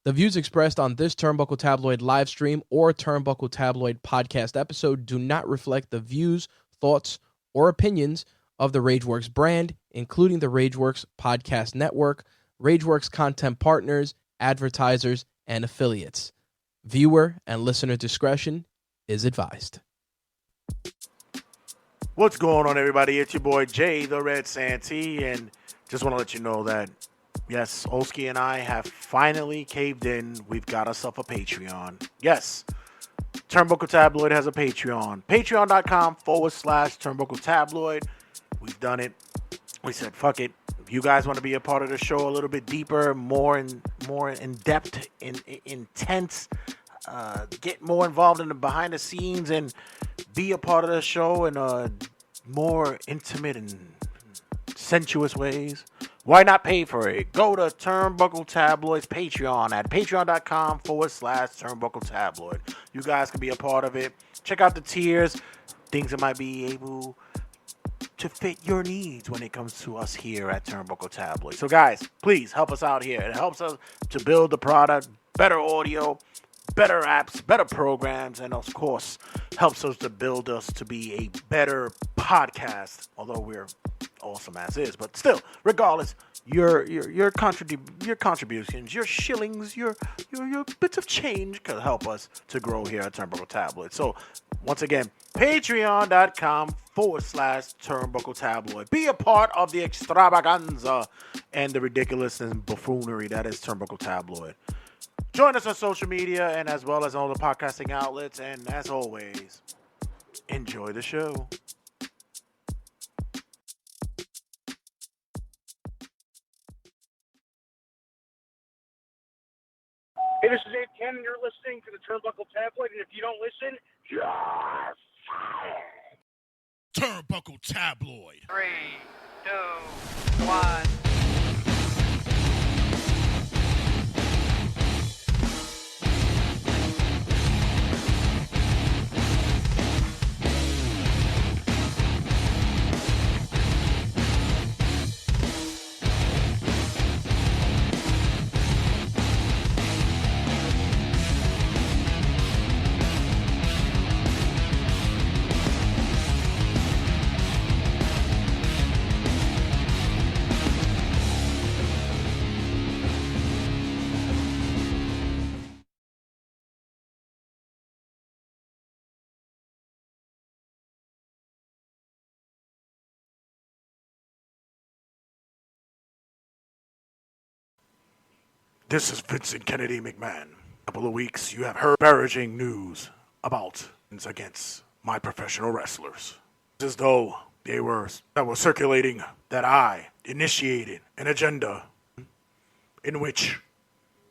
The views expressed on this Turnbuckle Tabloid live stream or Turnbuckle Tabloid podcast episode do not reflect the views, thoughts, or opinions of the Rageworks brand, including the Rageworks podcast network, Rageworks content partners, advertisers, and affiliates. Viewer and listener discretion is advised. What's going on, everybody? It's your boy Jay, the Red Santee, and just want to let you know that yes, Olski and I have finally caved in. We've got ourselves a Patreon. Yes, Turnbuckle Tabloid has a Patreon. Patreon.com/Turnbuckle Tabloid. We've done it. We said, fuck it. If you guys want to be a part of the show a little bit deeper, more in depth, intense, get more involved in the behind the scenes and be a part of the show in a more intimate and sensuous ways, why not pay for it? Go to Turnbuckle Tabloid's Patreon at patreon.com/Turnbuckle Tabloid. You guys can be a part of it. Check out the tiers, things that might be able to fit your needs when it comes to us here at Turnbuckle Tabloid. So guys, please help us out here. It helps us to build the product, better audio, better apps, better programs, and of course, helps us to build us to be a better podcast, although we're awesome as is, but still, regardless, your contributions, your shillings, your bits of change could help us to grow here at Turnbuckle Tabloid. So once again, patreon.com/Turnbuckle Tabloid. Be a part of the extravaganza and the ridiculousness and buffoonery that is Turnbuckle Tabloid. Join us on social media and as well as all the podcasting outlets, and as always, enjoy the show. Hey, this is Ed Ken, and you're listening to the Turnbuckle Tabloid, and if you don't listen, you're fired. Turnbuckle Tabloid. 3, 2, 1. This is Vincent Kennedy McMahon. A couple of weeks, you have heard disparaging news about against my professional wrestlers. It's as though they were circulating that I initiated an agenda in which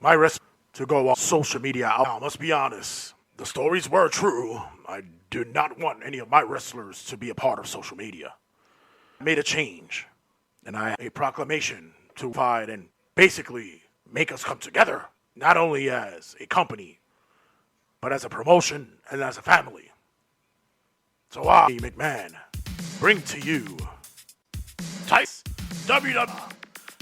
my wrestlers to go on social media. I must be honest, the stories were true. I do not want any of my wrestlers to be a part of social media. I made a change, and I had a proclamation to fight and basically make us come together, not only as a company, but as a promotion and as a family. So I, McMahon, bring to you Tice WWE.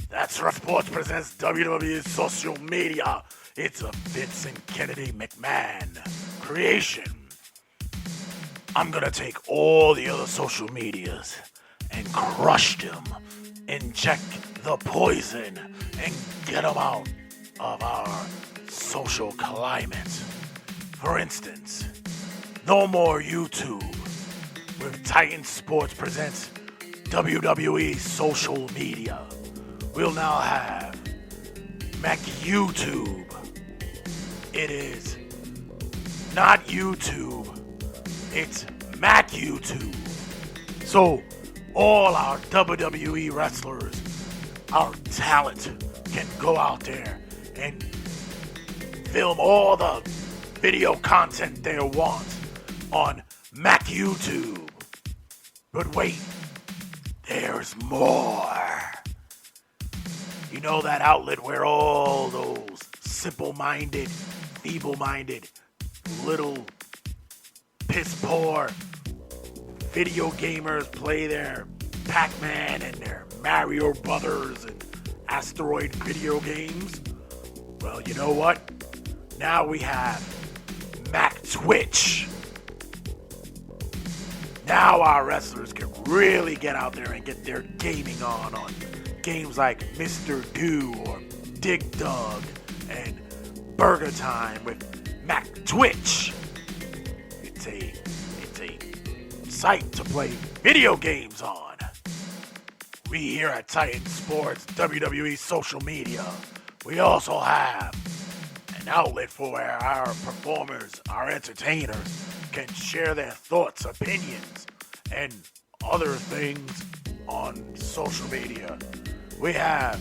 That's right, Sports presents WWE social media. It's a Vincent Kennedy McMahon creation. I'm gonna take all the other social medias and crush them, inject the poison, and get them out of our social climate. For instance, no more YouTube with Titan Sports presents WWE social media. We'll now have Mac YouTube. It is not YouTube, it's Mac YouTube. So all our WWE wrestlers, our talent, can go out there and film all the video content they want on Mac YouTube. But wait, there's more. You know that outlet where all those simple-minded, feeble-minded, little piss-poor video gamers play their Pac-Man and their Mario Brothers and Asteroid video games? Well, you know what? Now we have Mac Twitch. Now our wrestlers can really get out there and get their gaming on games like Mr. Do or Dig Dug and Burger Time with Mac Twitch. It's a site to play video games on. We here at Titan Sports WWE social media, we also have an outlet for where our performers, our entertainers, can share their thoughts, opinions, and other things on social media. We have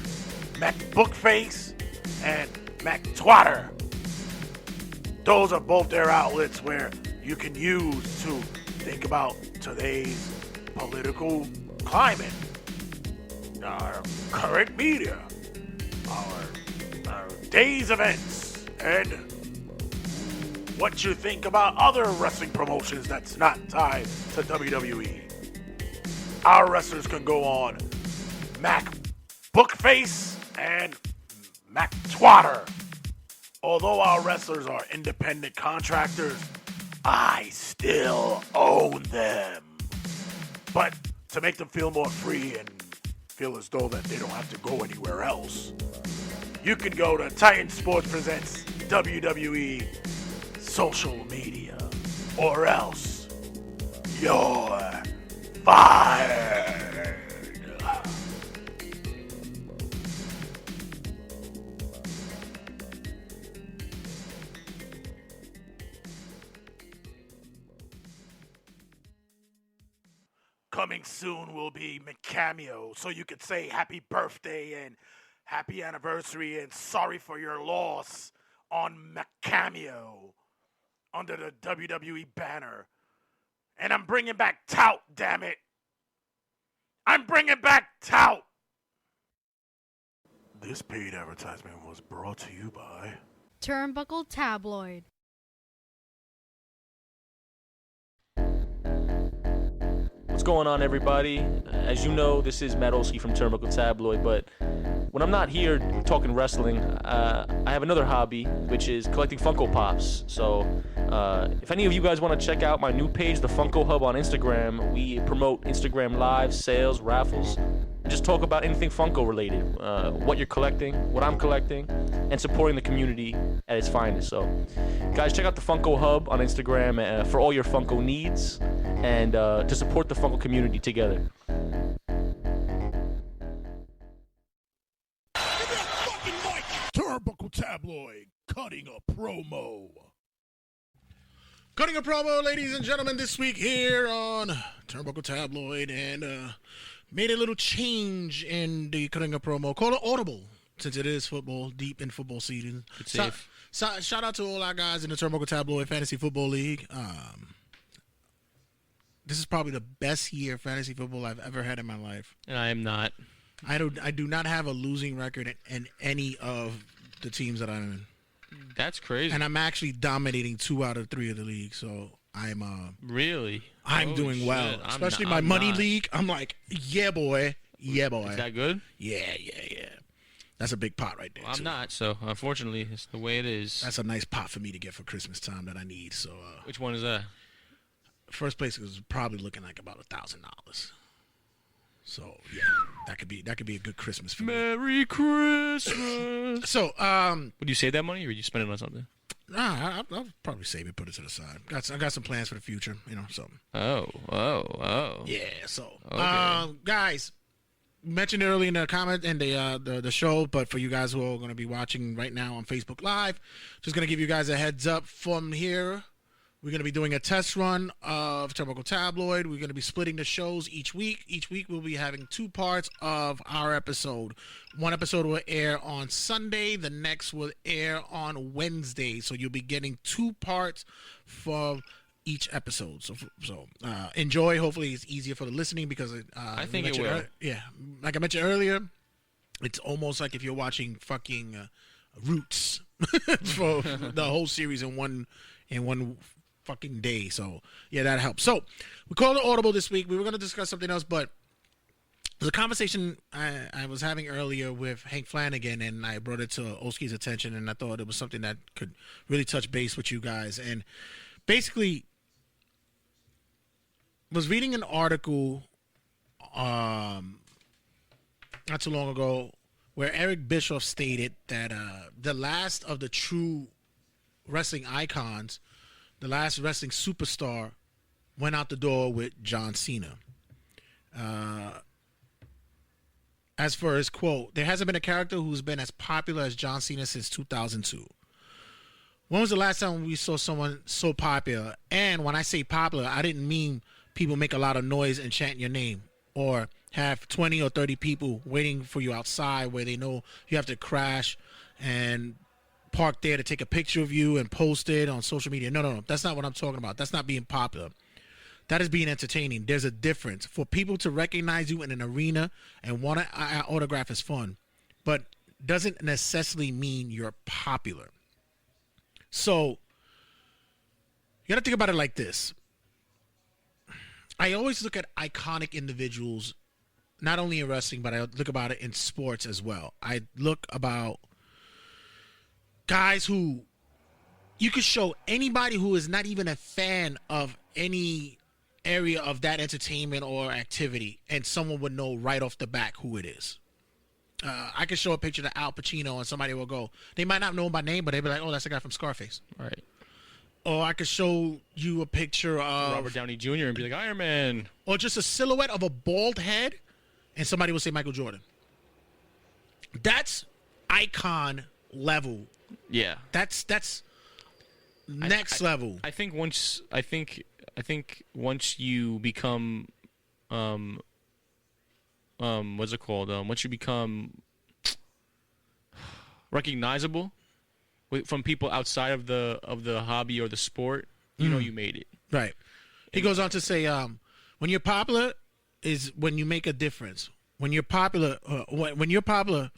Mac Bookface and Mac Twatter. Those are both their outlets where you can use to think about today's political climate, our current media, our day's events, and what you think about other wrestling promotions that's not tied to WWE. Our wrestlers can go on Mac Bookface and Mac Twatter. Although our wrestlers are independent contractors, I still own them. But to make them feel more free and feel as though that they don't have to go anywhere else, you can go to Titan Sports Presents WWE social media, or else you're fired. Coming soon will be McCameo, so you could say happy birthday and happy anniversary and sorry for your loss on McCameo under the WWE banner. And I'm bringing back Tout, damn it. I'm bringing back Tout. This paid advertisement was brought to you by Turnbuckle Tabloid. What's going on, everybody? As you know, this is Matt Olsky from Turnbuckle Tabloid, but when I'm not here talking wrestling, I have another hobby, which is collecting Funko Pops. So if any of you guys want to check out my new page, the Funko Hub on Instagram, we promote Instagram Live, sales, raffles, and just talk about anything Funko related, what you're collecting, what I'm collecting, and supporting the community at its finest. So guys, check out the Funko Hub on Instagram for all your Funko needs and to support the Funko community together. Turnbuckle Tabloid, cutting a promo. Cutting a promo, ladies and gentlemen, this week here on Turnbuckle Tabloid, and made a little change in the cutting a promo. Call it audible, since it is football, deep in football season. Good save. Shout out to all our guys in the Turnbuckle Tabloid Fantasy Football League. This is probably the best year of fantasy football I've ever had in my life. And I am not. I do not have a losing record in any of the teams that I'm in. That's crazy. And I'm actually dominating 2 out of 3 of the league, so I'm really? I'm Holy doing well. shit. Especially I'm money not. league. I'm like, yeah, boy. Yeah, boy. Is that good? Yeah. That's a big pot right there. Well, I'm too. not, so unfortunately, it's the way it is. That's a nice pot for me to get for Christmas time that I need. So Which one is that? first place is probably looking like about $1,000. So yeah, that could be a good Christmas for me. Merry Christmas. So Would you save that money or would you spend it on something? nah, I'll probably save it, put it to the side. I got some plans for the future, so. Oh. Yeah, so Okay. guys, mentioned earlier in the comment and the show, but for you guys who are going to be watching right now on Facebook Live, just going to give you guys a heads up from here. We're going to be doing a test run of Turnbuckle Tabloid. We're going to be splitting the shows each week. Each week we'll be having 2 parts of our episode. One episode will air on Sunday. The next will air on Wednesday. So you'll be getting 2 parts for each episode. So enjoy. Hopefully it's easier for the listening because I think it will. Yeah, like I mentioned earlier, it's almost like if you're watching fucking Roots for the whole series in one fucking day. So yeah, that helps. So we called it audible this week. We were going to discuss something else, but There's a conversation I was having earlier with Hank Flanagan, and I brought it to Oski's attention, and I thought it was something that could really touch base with you guys. And basically, was reading an article not too long ago where Eric Bischoff stated that the last of the true wrestling icons, the last wrestling superstar, went out the door with John Cena. As for his quote, there hasn't been a character who's been as popular as John Cena since 2002. When was the last time we saw someone so popular? And when I say popular, I didn't mean people make a lot of noise and chant your name, or have 20 or 30 people waiting for you outside where they know you have to crash and park there to take a picture of you and post it on social media. No. That's not what I'm talking about. That's not being popular. That is being entertaining. There's a difference. For people to recognize you in an arena and want to autograph is fun, but doesn't necessarily mean you're popular. So you got to think about it like this. I always look at iconic individuals, not only in wrestling, but I look about it in sports as well. I look about guys who you could show anybody who is not even a fan of any area of that entertainment or activity, and someone would know right off the back who it is. I could show a picture of Al Pacino and somebody will go, they might not know him by name, but they'll be like, oh, that's the guy from Scarface. Right. Or I could show you a picture of Robert Downey Jr. and be like, Iron Man. Or just a silhouette of a bald head, and somebody will say Michael Jordan. That's icon level. Yeah. That's next level. I think once you become what's it called? Once you become recognizable from people outside of the hobby or the sport, you know you made it. Right. He goes on to say, when you're popular is when you make a difference. When you're popular, when you're popular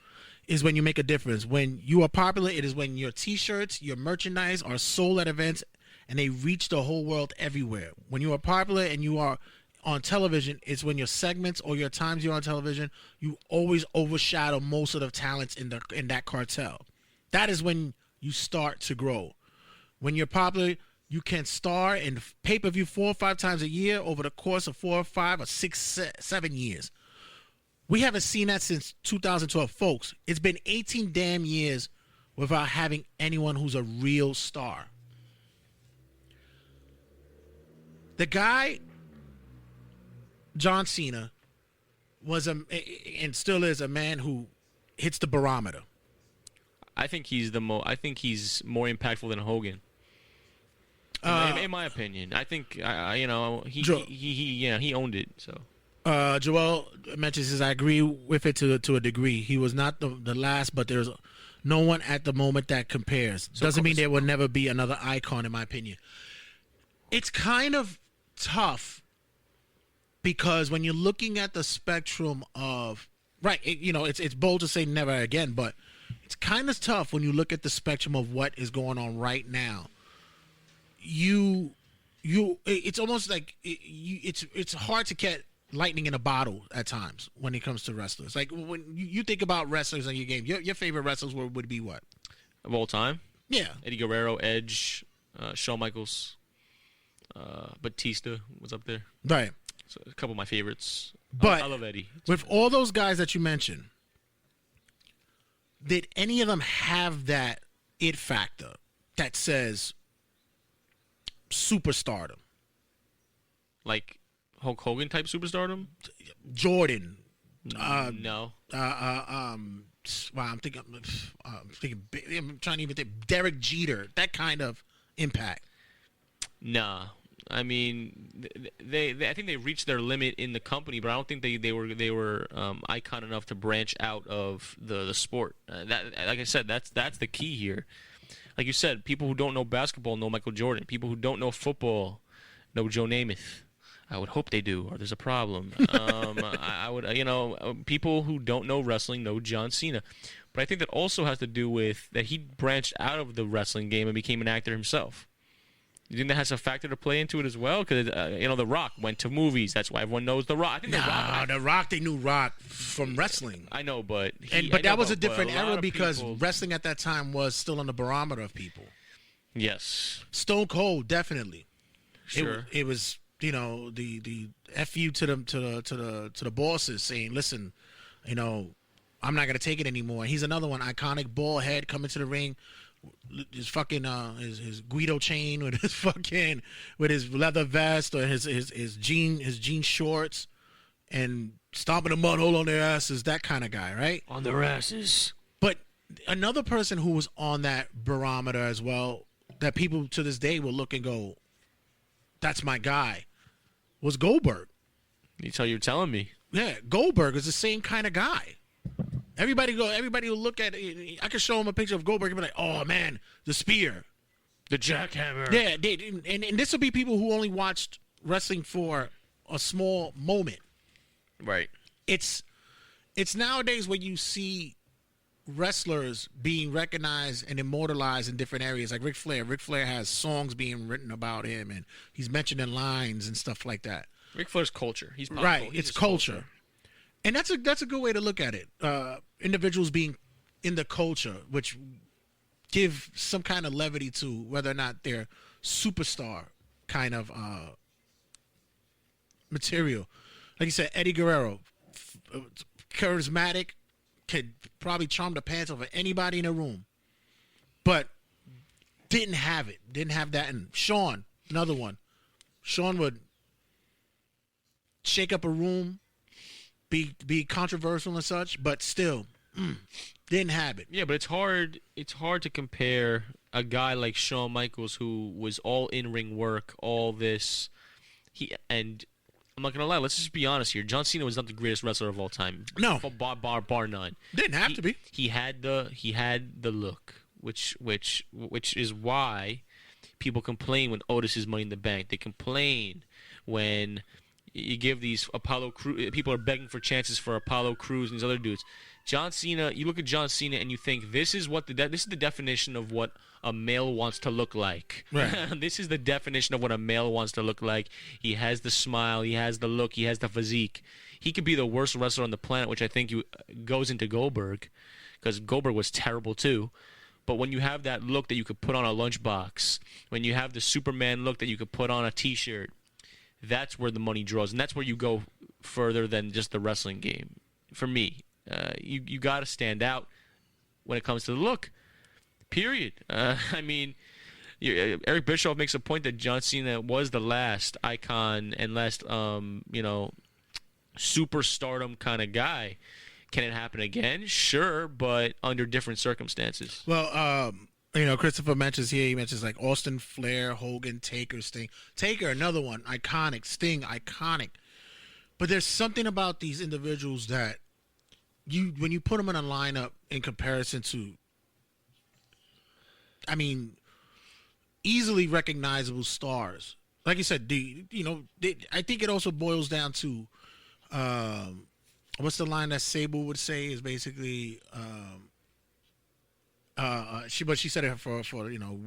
is when you make a difference. When you are popular, it is when your T-shirts, your merchandise are sold at events and they reach the whole world everywhere. When you are popular and you are on television, it's when your segments or your times you're on television, you always overshadow most of the talents in that cartel. That is when you start to grow. When you're popular, you can star in pay-per-view 4 or 5 times a year over the course of 4 or 5 or 6, 7 years. We haven't seen that since 2012, folks. It's been 18 damn years without having anyone who's a real star. The guy, John Cena, was and still is a man who hits the barometer. I think he's more impactful than Hogan. In my opinion, I think he owned it. So. Joel mentions this. I agree with it to a degree. He was not the last, but there's no one at the moment that compares. Doesn't mean there will never be another icon, in my opinion. It's kind of tough because when you're looking at the spectrum of it's bold to say never again, but it's kind of tough when you look at the spectrum of what is going on right now. It's almost like it's hard to get lightning in a bottle at times when it comes to wrestlers. Like when you think about wrestlers in your game, your favorite wrestlers would be what? Of all time? Yeah. Eddie Guerrero, Edge, Shawn Michaels, Batista was up there. Right. So a couple of my favorites. But I love Eddie. With all those guys that you mentioned, did any of them have that it factor that says superstardom? Like Hulk Hogan type superstardom? Jordan. No. Wow, I'm thinking. I'm trying to even think. Derek Jeter, that kind of impact. Nah, I mean, I think they reached their limit in the company, but I don't think they were icon enough to branch out of the sport. That, like I said, that's the key here. Like you said, people who don't know basketball know Michael Jordan. People who don't know football know Joe Namath. I would hope they do, or there's a problem. I would, people who don't know wrestling know John Cena. But I think that also has to do with that he branched out of the wrestling game and became an actor himself. You think that has a factor to play into it as well? Because The Rock went to movies. That's why everyone knows The Rock. I think The Rock, they knew Rock from wrestling. I know, but that was a different era because wrestling at that time was still on the barometer of people. Yes, Stone Cold, definitely. sure. It was the FU to the bosses saying, listen, I'm not gonna take it anymore. He's another one, iconic bald head coming to the ring. His fucking his Guido chain with his leather vest or his jean shorts and stomping the mud hole on their asses, that kind of guy, right? On their asses. But another person who was on that barometer as well, that people to this day will look and go, that's my guy, was Goldberg. You're telling me. Yeah, Goldberg is the same kind of guy. Everybody will look at it. I could show him a picture of Goldberg and be like, oh, man, the spear. The jackhammer. Yeah, and this will be people who only watched wrestling for a small moment. Right. It's nowadays when you see wrestlers being recognized and immortalized in different areas, like Ric Flair. Ric Flair has songs being written about him, and he's mentioned in lines and stuff like that. Ric Flair's culture. He's pop right. He's It's culture. And that's a good way to look at it. Individuals being in the culture, which give some kind of levity to whether or not they're superstar kind of material. Like you said, Eddie Guerrero, charismatic, could probably charm the pants off of anybody in the room, but didn't have it. Didn't have that. And Shawn, another one. Shawn would shake up a room, be controversial and such, but still didn't have it. Yeah, but it's hard to compare a guy like Shawn Michaels, who was all in-ring work, all this. And I'm not gonna lie, let's just be honest here. John Cena was not the greatest wrestler of all time. No, bar none. Didn't have to be. He had the look, which is why people complain when Otis is Money in the Bank. They complain when you give these Apollo Crews, people are begging for chances for Apollo Crews and these other dudes. John Cena, you look at John Cena and you think this is the definition of what a male wants to look like. Right. This is the definition of what a male wants to look like. He has the smile, he has the look, he has the physique. He could be the worst wrestler on the planet, which I think goes into Goldberg, because Goldberg was terrible too. But when you have that look that you could put on a lunchbox, when you have the Superman look that you could put on a T-shirt, that's where the money draws, and that's where you go further than just the wrestling game. For me, you got to stand out when it comes to the look. Period. I mean, Eric Bischoff makes a point that John Cena was the last icon and last, superstardom kind of guy. Can it happen again? Sure, but under different circumstances. Well, Christopher mentions here, he mentions like Austin, Flair, Hogan, Taker, Sting. Taker, another one, iconic. Sting, iconic. But there's something about these individuals that when you put them in a lineup in comparison to, easily recognizable stars. Like you said, I think it also boils down to, what's the line that Sable would say is basically, she said it for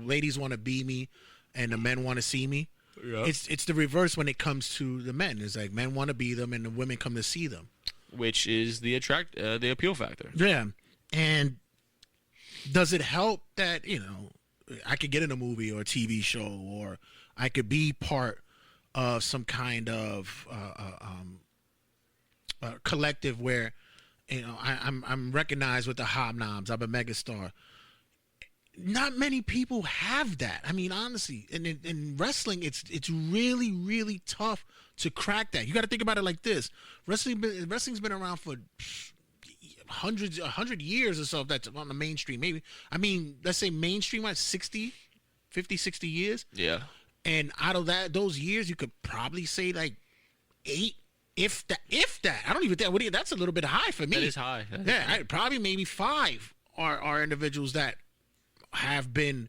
ladies want to be me and the men want to see me. Yeah. It's the reverse when it comes to the men. It's like men want to be them and the women come to see them, which is the appeal factor. Yeah. And does it help that I could get in a movie or a TV show, or I could be part of some kind of collective where I'm recognized with the hobnobs. I'm a megastar. Not many people have that. Honestly, in wrestling, it's really, really tough to crack that. You got to think about it like this: wrestling's been around for 100 years or so. That's on the mainstream. Maybe let's say mainstream, like 50, 60 years. Yeah. And out of those years, you could probably say like 8. If that, I don't even think that's a little bit high for me. That is high. Probably maybe 5 are individuals that have been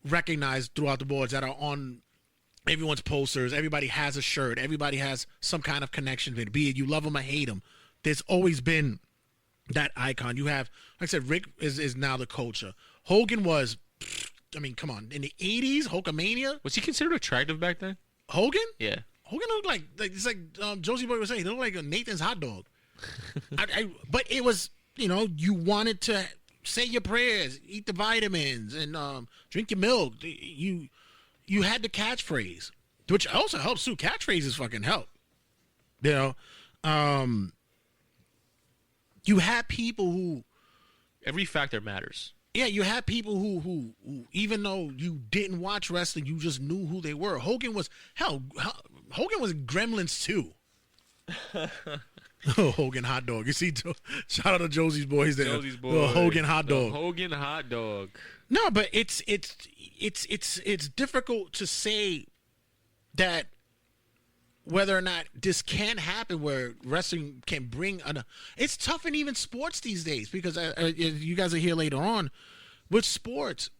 recognized throughout the boards, that are on everyone's posters. Everybody has a shirt. Everybody has some kind of connection to it. Be it you love them or hate them. There's always been that icon. You have, like I said, Rick is now the culture. Hogan was I mean, come on. In the 80s, Hulkamania, Was he considered attractive back then? Hogan? Yeah. Hogan looked like it's like Josie Boy was saying, he looked like a Nathan's hot dog. But it was, you wanted to say your prayers, eat the vitamins, and drink your milk. You had the catchphrase, which also helps too. Catchphrases fucking help. You had people who Every factor matters. Yeah, you had people who even though you didn't watch wrestling, you just knew who they were. Hogan was Hogan was Gremlins too. Oh, Hogan hot dog. You see, shout out to Josie's boys there. Josie's boys. Hogan hot dog. Hogan hot dog. No, but it's difficult to say that whether or not this can happen where wrestling can bring it's tough in even sports these days because you guys are here later on with sports.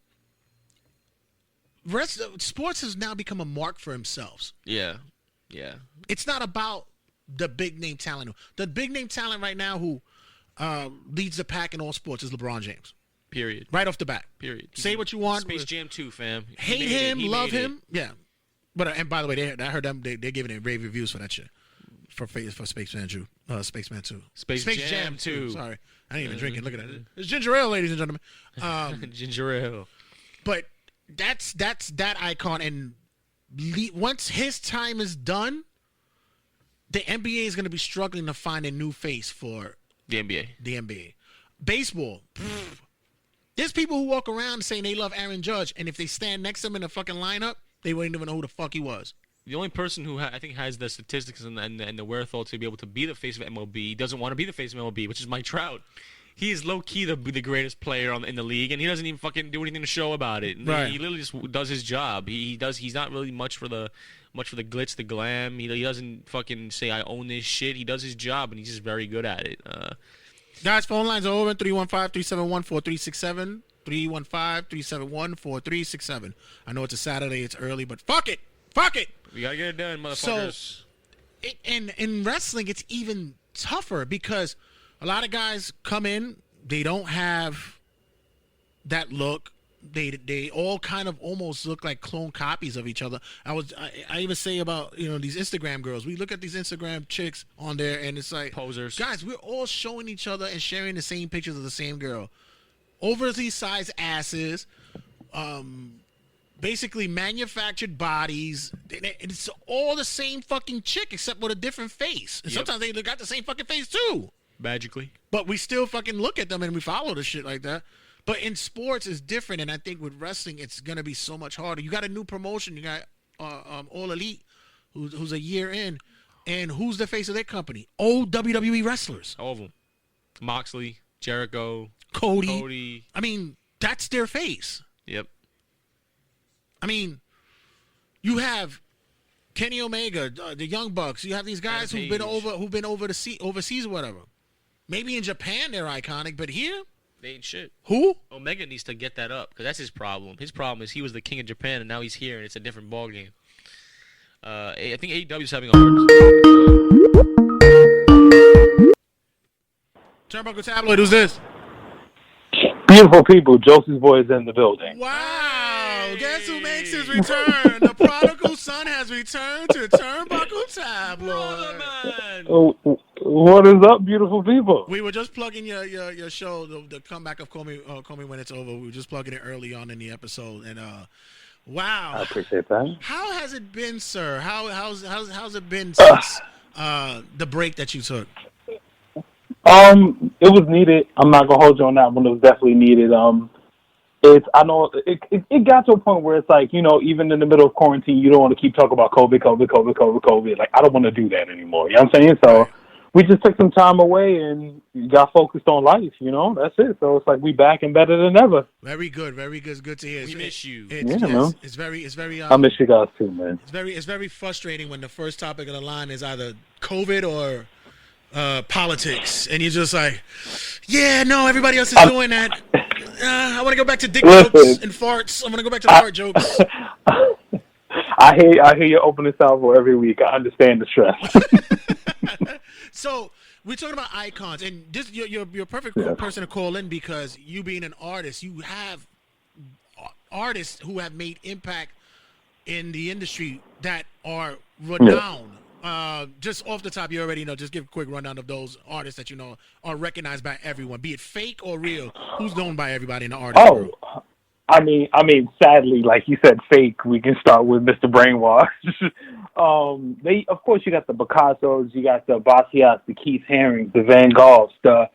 Sports has now become a mark for themselves. Yeah. It's not about the big name talent. The big name talent right now who leads the pack in all sports is LeBron James. Period. Right off the bat. Period. Say what you want. Space Jam 2, fam. Hate him, love him. Yeah. But and by the way, I heard them. They're giving it rave reviews for that shit. For Spaceman 2. Spaceman 2. Space Jam 2. Sorry, I didn't even drink it. Look at that. It's ginger ale, ladies and gentlemen. Ginger ale. But that's that icon. And once his time is done, the NBA is going to be struggling to find a new face for The NBA. the NBA. Baseball. There's people who walk around saying they love Aaron Judge, and if they stand next to him in the fucking lineup, they wouldn't even know who the fuck he was. The only person who I think has the statistics and the wherewithal to be able to be the face of MLB doesn't want to be the face of MLB, which is Mike Trout. He is low-key the greatest player in the league, and he doesn't even fucking do anything to show about it. Right. He literally just does his job. He's not really much for the glitz, the glam. He doesn't fucking say, I own this shit. He does his job, and he's just very good at it. Guys, phone lines are open, 315-371-4367, 315-371-4367. I know it's a Saturday, it's early, but fuck it. We gotta get it done, motherfuckers. So, in wrestling, it's even tougher because a lot of guys come in, they don't have that look. They all kind of almost look like clone copies of each other. I even say about these Instagram girls. We look at these Instagram chicks on there, and it's like Posers. Guys, we're all showing each other and sharing the same pictures of the same girl. Overly sized asses, basically manufactured bodies. It's all the same fucking chick except with a different face. And sometimes they got the same fucking face too. Magically. But we still fucking look at them and we follow the shit like that. But in sports, it's different, and I think with wrestling, it's gonna be so much harder. You got a new promotion. You got All Elite, who's a year in, and who's the face of their company? Old WWE wrestlers. All of them. Moxley, Jericho, Cody. I mean, that's their face. Yep. I mean, you have Kenny Omega, the Young Bucks. You have these guys who've been overseas or whatever. Maybe in Japan they're iconic, but here. They ain't shit. Who? Omega needs to get that up because that's his problem. His problem is he was the king of Japan and now he's here and it's a different ballgame. I think AEW is having a hard. Turnbuckle Tabloid, who's this? Beautiful people, Josie's boys in the building. Wow! Guess who makes his return? The prodigal son has returned to Turnbuckle Tabloid. Oh, what is up, beautiful people? We were just plugging your show, the comeback of Call Me When It's Over. We were just plugging it early on in the episode, and wow! I appreciate that. How has it been, sir? How's it been since the break that you took? It was needed. I'm not gonna hold you on that one. It was definitely needed. I know it got to a point where it's like, even in the middle of quarantine, you don't want to keep talking about COVID. Like, I don't want to do that anymore. You know what I'm saying? So we just took some time away and got focused on life. That's it. So it's like we back and better than ever. Very good. Very good. It's good to hear. We miss you. Man. It's very. I miss you guys too, man. It's very frustrating when the first topic of the line is either COVID or politics, and you're just like, yeah, no, everybody else is doing that. I want to go back to dick jokes and farts. I'm going to go back to the fart jokes. I hear your opening salvo every week. I understand the stress. So we're talking about icons, and this you're a perfect person to call in because you being an artist, you have artists who have made impact in the industry that are renowned. Just off the top, you already know. Just give a quick rundown of those artists that you know are recognized by everyone, be it fake or real. Who's known by everybody in the artist world? I mean, sadly, like you said, fake. We can start with Mr. Brainwash. Of course, you got the Picassos, you got the Basquiat's, the Keith Harings, the Van Goghs, the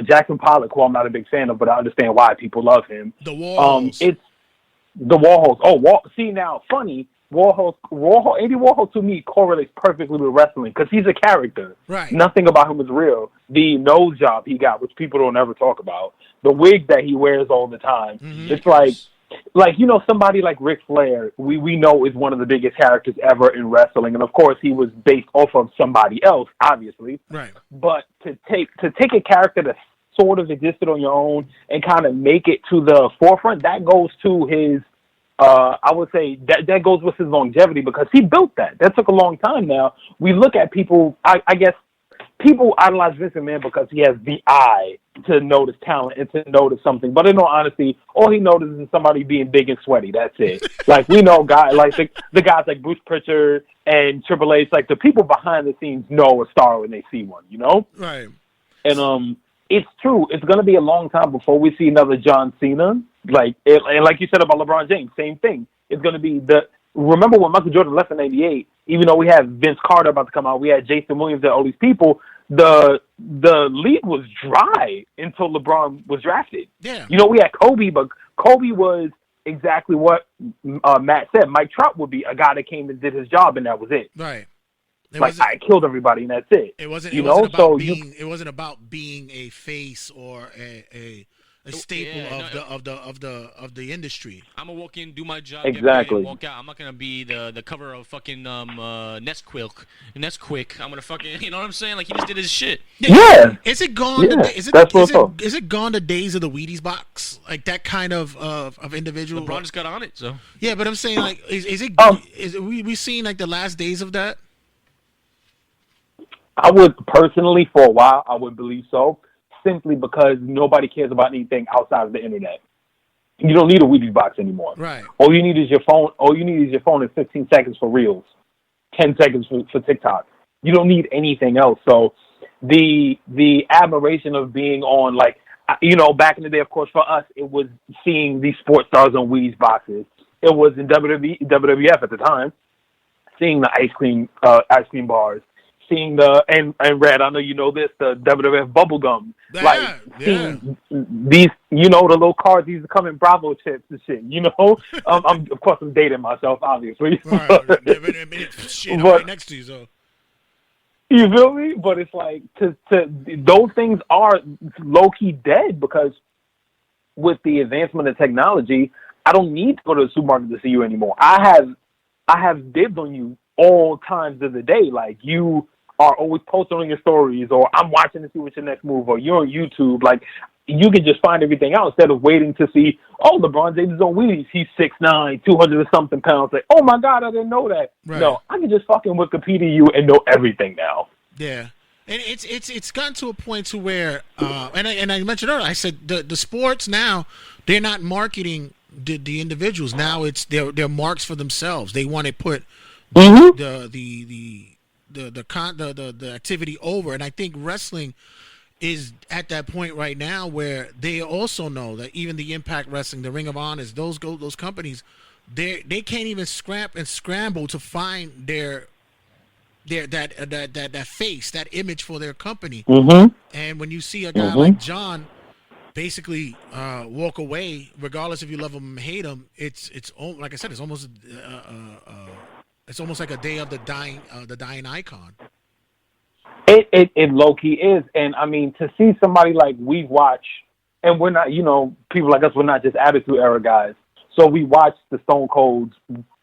Jackson Pollock, who I'm not a big fan of, but I understand why people love him. The Warhols. It's the Warhols. See now, funny. Andy Warhol to me correlates perfectly with wrestling because he's a character. Right. Nothing about him is real. The nose job he got, which people don't ever talk about, the wig that he wears all the time. Mm-hmm. It's like somebody like Ric Flair, we know is one of the biggest characters ever in wrestling, and of course he was based off of somebody else, obviously. Right. But to take a character that sort of existed on your own and kind of make it to the forefront, that goes to his. I would say that goes with his longevity because he built that. That took a long time now. We look at people, I guess people idolize Vince McMahon because he has the eye to notice talent and to notice something. But in all honesty, all he notices is somebody being big and sweaty. That's it. Like, we know guys like the guys like Bruce Pritchard and Triple H, like the people behind the scenes know a star when they see one, you know? Right. And it's true. It's going to be a long time before we see another John Cena. And like you said about LeBron James, same thing. It's going to be remember when Michael Jordan left in '98, even though we had Vince Carter about to come out, we had Jason Williams and all these people, the league was dry until LeBron was drafted. Yeah. We had Kobe, but Kobe was exactly what Matt said. Mike Trout would be a guy that came and did his job, and that was it. Right. I killed everybody, and that's it. It wasn't about being a face or a staple of the industry. I'm gonna walk in, do my job, exactly, get walk out. I'm not gonna be the cover of fucking Nesquik. I'm gonna fucking, you know what I'm saying? Like, he just did his shit. Yeah. Is it gone? Yeah. Is it gone the days of the Wheaties box? Like that kind of individual. LeBron just got on it, so. Yeah, but I'm saying, like, is we seen like the last days of that? I would personally, for a while, I would believe so, simply because nobody cares about anything outside of the internet. You don't need a Wheaties box anymore. Right. All you need is your phone. All you need is your phone and 15 seconds for Reels, 10 seconds for TikTok. You don't need anything else. So the admiration of being on, like, back in the day, of course, for us, it was seeing these sports stars on Wheaties boxes. It was in WWF at the time, seeing the ice cream bars. Seeing and Red, I know you know this, the WWF bubble gum. Seeing these, the little cards, these come in Bravo chips and shit, I'm dating myself, obviously. Right. Shit, I'm right next to you, so. You feel me? But it's like, those things are low-key dead because with the advancement of technology, I don't need to go to the supermarket to see you anymore. I have dibs on you all times of the day. Like, you are always posting on your stories, or I'm watching to see what's your next move, or you're on YouTube. Like, you can just find everything out instead of waiting to see, LeBron James is on Wheaties. He's 6'9", 200 or something pounds. Like, oh my God, I didn't know that. Right. No, I can just fucking Wikipedia you and know everything now. Yeah. And it's gotten to a point to where, and I mentioned earlier, I said the sports now, they're not marketing the individuals. Now they're marks for themselves. They want to put the activity over, and I think wrestling is at that point right now where they also know that even the Impact Wrestling, the Ring of Honors, those companies, they can't even scramble to find their that face, that image for their company. Mm-hmm. And when you see a guy like John basically walk away, regardless if you love him or hate him, it's like I said, it's almost like a day of the dying icon. It low key is, and I mean, to see somebody like we watch, and we're not, people like us, we're not just Attitude Era guys. So we watched the Stone Colds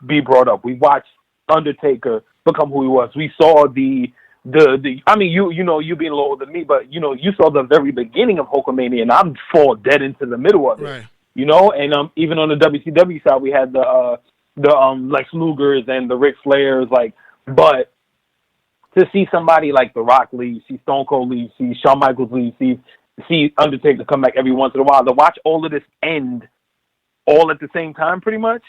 be brought up. We watched Undertaker become who he was. We saw the I mean, you being a little older than me, but you saw the very beginning of Hulkamania, and I'm fall dead into the middle of it. Right. And even on the WCW side, we had the Lex Lugers and the Ric Flairs, but to see somebody like The Rock leave, see Stone Cold leave, see Shawn Michaels leave, see see Undertaker come back every once in a while. To watch all of this end all at the same time, pretty much,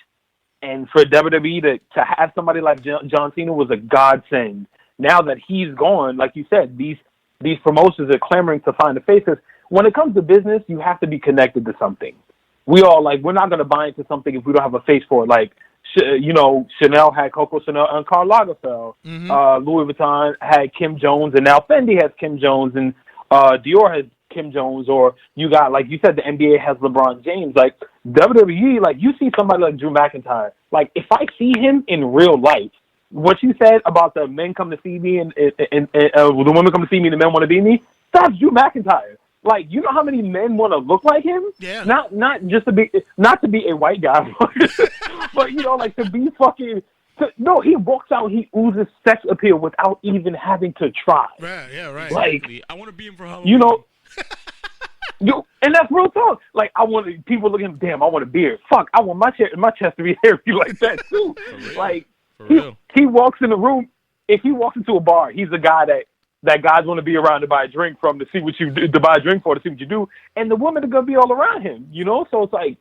and for WWE to have somebody like John Cena was a godsend. Now that he's gone, like you said, these promotions are clamoring to find a face. 'Cause when it comes to business, you have to be connected to something. We're not going to buy into something if we don't have a face for it. Like, Chanel had Coco Chanel and Karl Lagerfeld. Louis Vuitton had Kim Jones, and now Fendi has Kim Jones, and Dior has Kim Jones. Or you got, like you said, the NBA has LeBron James. Like, WWE, like, you see somebody like Drew McIntyre. Like, if I see him in real life, what you said about the men come to see me and the women come to see me and the men want to be me, that's Drew McIntyre. Like, you know how many men want to look like him? Yeah. Not just to be a white guy, but like to be fucking. No, he walks out, he oozes sex appeal without even having to try. Right. Yeah. Right. Like, I want to be him for Halloween. And that's real talk. Like, people look at him. Damn, I want a beard. Fuck, I want my chest to be hairy like that too. Like, he walks in the room. If he walks into a bar, he's the guy that guys want to be around to buy a drink from, to see what you do, to buy a drink for, to see what you do, and the women are gonna be all around him. So it's like,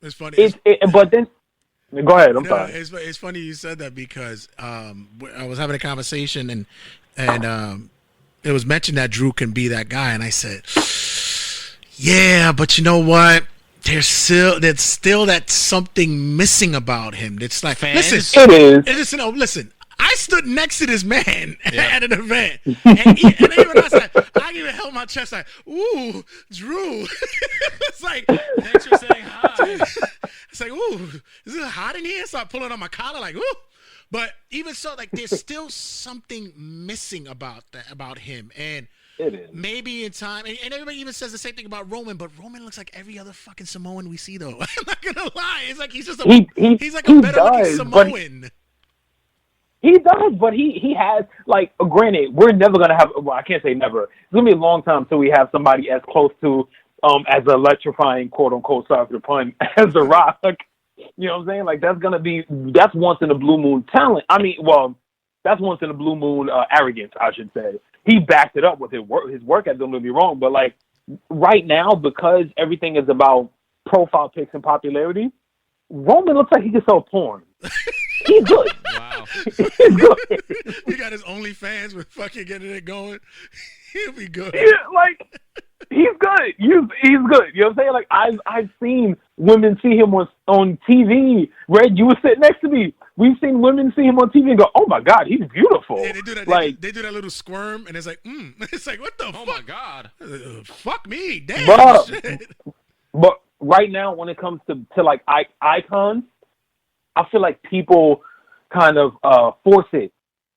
it's funny. But then, go ahead. I'm sorry. It's funny you said that because I was having a conversation and it was mentioned that Drew can be that guy, and I said, yeah, but you know what? There's still that something missing about him. It's like, Fans? listen, it is. Listen. I stood next to this man at an event, and even I even held my chest like, ooh, Drew. It's like, Thanks for saying hi. it's like, ooh, is it hot in here? So I pull it on my collar like, ooh. But even so, like, there's still something missing about him, and it is. Maybe in time, and everybody even says the same thing about Roman, but Roman looks like every other fucking Samoan we see, though. I'm not gonna lie, it's like he's just he's like a better looking Samoan. He does, but he has, like, granted, we're never going to have, well, I can't say never. It's going to be a long time till we have somebody as close to, as electrifying, quote unquote, sorry for the pun, as The Rock. You know what I'm saying? Like, that's once in a blue moon talent. I mean, well, that's once in a blue moon arrogance, I should say. He backed it up with his work ethic, don't get me wrong, but, like, right now, because everything is about profile pics and popularity, Roman looks like he can sell porn. He's good. Wow. He's good. He got his OnlyFans with fucking getting it going. He'll be good. Yeah, like, he's good. He's good. You know what I'm saying? Like, I've seen women see him on TV. Red, you were sitting next to me. We've seen women see him on TV and go, "Oh my God, he's beautiful." Yeah, they do that. Like, they do that little squirm, and it's like, It's like, what the fuck? Oh my God. Fuck me, damn. But right now, when it comes to like icons, I feel like people kind of force it.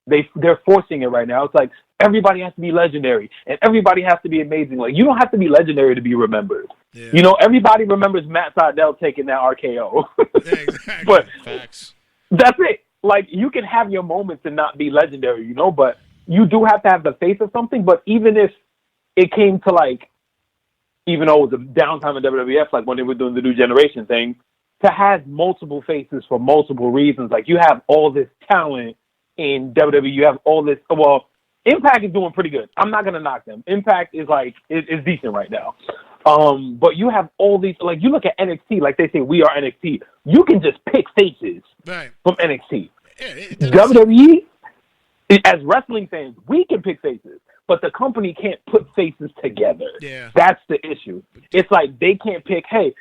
They're forcing it right now. It's like everybody has to be legendary and everybody has to be amazing. Like, you don't have to be legendary to be remembered. Yeah. Everybody remembers Matt Sydal taking that RKO. Yeah, exactly. But Facts. that's it. Like, you can have your moments and not be legendary, but you do have to have the face of something. But even if it came to, like, even though it was a downtime in WWF, like when they were doing the New Generation thing, to have multiple faces for multiple reasons. Like, you have all this talent in WWE. You have all this. Well, Impact is doing pretty good. I'm not gonna knock them. Impact is is decent right now. But you have all these. Like, you look at NXT. Like they say, we are NXT. You can just pick faces from NXT. Yeah, WWE, as wrestling fans, we can pick faces, but the company can't put faces together. Yeah, that's the issue. It's like they can't pick. Hey,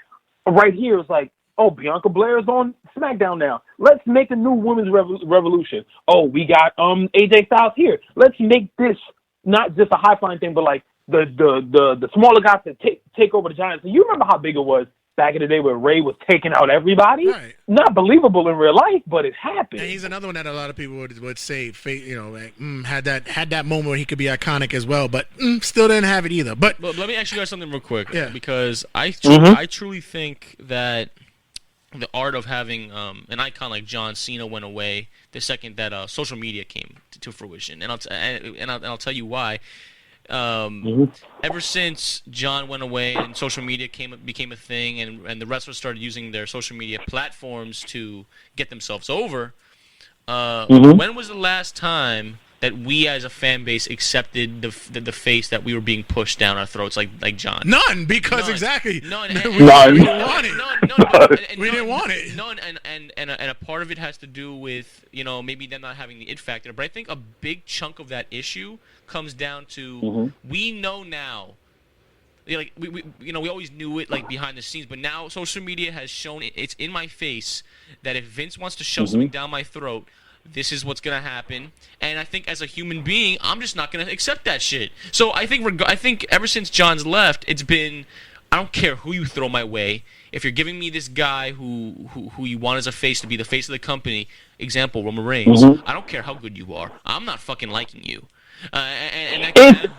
right here it's like, oh, Bianca Blair's on SmackDown now. Let's make a new women's revolution. Oh, we got AJ Styles here. Let's make this not just a high flying thing, but like the smaller guys to take over the Giants. So you remember how big it was back in the day where Ray was taking out everybody? Right. Not believable in real life, but it happened. And he's another one that a lot of people would say, had that moment where he could be iconic as well, but still didn't have it either. But let me ask you guys something real quick, because I truly think that the art of having an icon like John Cena went away the second that social media came to fruition, and I'll tell you why. Ever since John went away and social media became a thing, and the wrestlers started using their social media platforms to get themselves over, when was the last time that we as a fan base accepted the face that we were being pushed down our throats like John? None, because None. exactly. None. We None. didn't want it. We didn't want it. None, and a part of it has to do with, maybe them not having the it factor. But I think a big chunk of that issue comes down to we know now. Like we always knew it like behind the scenes, but now social media has shown it's in my face that if Vince wants to shove something down my throat, this is what's gonna happen. And I think as a human being, I'm just not gonna accept that shit. So I think ever since John's left, it's been, I don't care who you throw my way. If you're giving me this guy who you want as a face to be the face of the company, example Roman Reigns, I don't care how good you are, I'm not fucking liking you. Go ahead.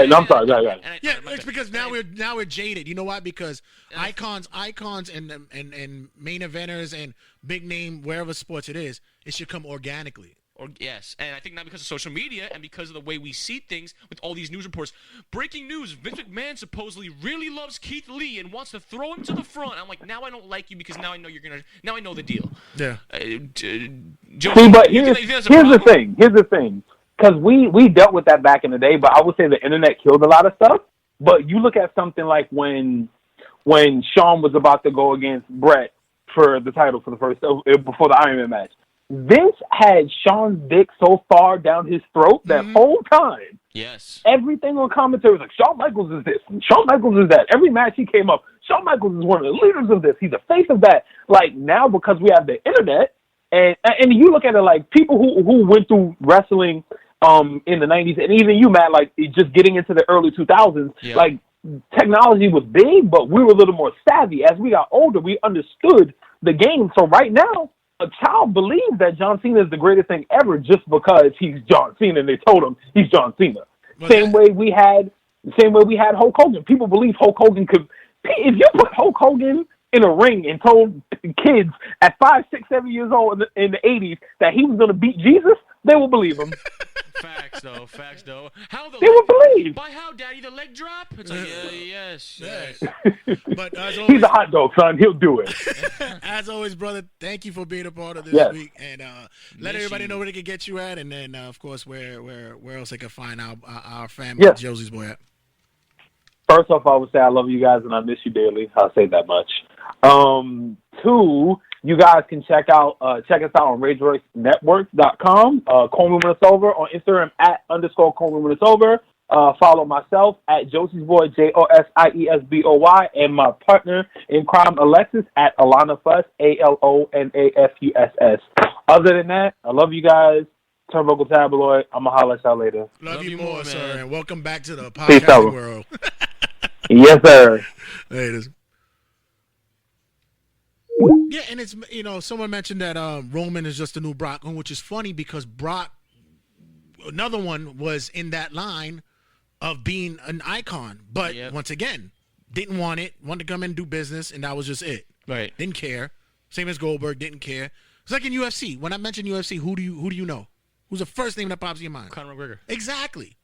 No, I'm sorry. Go ahead. Yeah, it's because now we're jaded. You know why? Because icons, and main eventers and big name wherever sports it should come organically. Yes, and I think not because of social media and because of the way we see things with all these news reports. Breaking news: Vince McMahon supposedly really loves Keith Lee and wants to throw him to the front. I'm like, now I don't like you because now I know now I know the deal. Yeah. Joe, See, but here's the thing. Because we dealt with that back in the day, but I would say the internet killed a lot of stuff. But you look at something like when Shawn was about to go against Brett for the title for the first before the Iron Man match, Vince had Shawn's dick so far down his throat that whole time. Yes. Everything on commentary was like, Shawn Michaels is this, and Shawn Michaels is that. Every match he came up, Shawn Michaels is one of the leaders of this. He's the face of that. Like, now because we have the internet, and you look at it like people who went through wrestling in the 90s, and even you, Matt, like just getting into the early 2000s, like technology was big, but we were a little more savvy. As we got older, we understood the game. So right now, a child believes that John Cena is the greatest thing ever just because he's John Cena, and they told him he's John Cena. Same way we had Hulk Hogan. People believe Hulk Hogan could. If you put Hulk Hogan in a ring and told kids at 5, 6, 7 years old in the 80s that he was going to beat Jesus, they will believe him. Facts though. How they will believe. By how, Daddy, the leg drop? It's like, yes. But as always, he's a hot dog, son. He'll do it. As always, brother, thank you for being a part of this week, and let everybody know where they can get you at, and then of course where else they can find our family, Josie's boy at. First off, I would say I love you guys and I miss you dearly. I'll say that much. 2, you guys can check us out on RageWorksNetwork.com. Coleman When It's Over on Instagram @_Coleman When It's Over. Follow myself at Josie's Boy JOSIESBOY and my partner in crime Alexis at Alana Fuss ALONAFUSS. Other than that, I love you guys. Turnbuckle Tabloid. I'm gonna holler at y'all later. Love you more, sir, and welcome back to the podcasting world. Yes, sir. Hey, it is. Yeah, and it's, someone mentioned that Roman is just a new Brock, which is funny because Brock, another one, was in that line of being an icon, but once again, didn't want it, wanted to come in and do business, and that was just it. Right. Didn't care. Same as Goldberg, didn't care. It's like in UFC. When I mention UFC, who do you know? Who's the first name that pops in your mind? Conor McGregor. Exactly.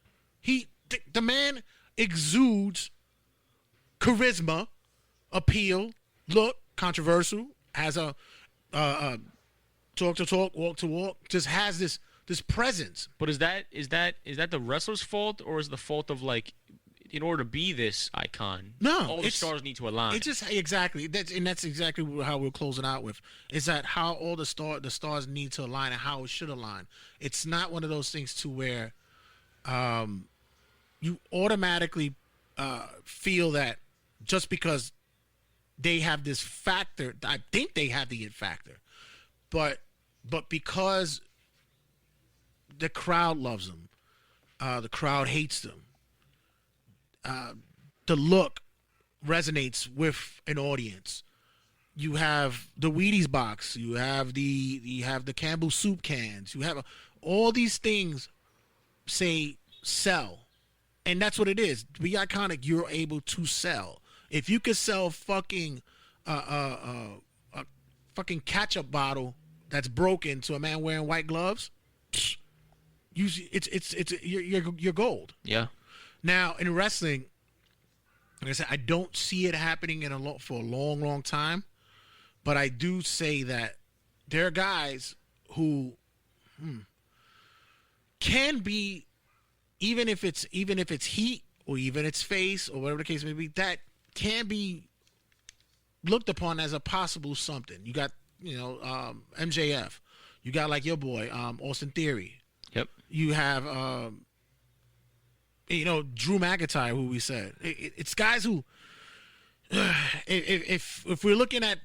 The man exudes charisma, appeal, look, controversial, has a talk to talk, walk to walk, just has this presence. But is that the wrestler's fault, or is it the fault of, like, in order to be this icon, all the stars need to align? It's just exactly that's exactly how we're closing out with. Is that how all the stars need to align and how it should align? It's not one of those things to where you automatically feel that just because they have this factor, I think they have the it factor, but because the crowd loves them, the crowd hates them. The look resonates with an audience. You have the Wheaties box. You have the Campbell soup cans. You have all these things say sell, and that's what it is. To be iconic, you're able to sell. If you could sell fucking a fucking ketchup bottle that's broken to a man wearing white gloves, you're gold. Yeah. Now, in wrestling, like I said, I don't see it happening for a long, long time, but I do say that there are guys who can be, even if it's heat or even its face or whatever the case may be, that can be looked upon as a possible something. You got, MJF. You got like your boy, Austin Theory. Yep. You have, Drew McIntyre, who we said. It's guys who, if we're looking at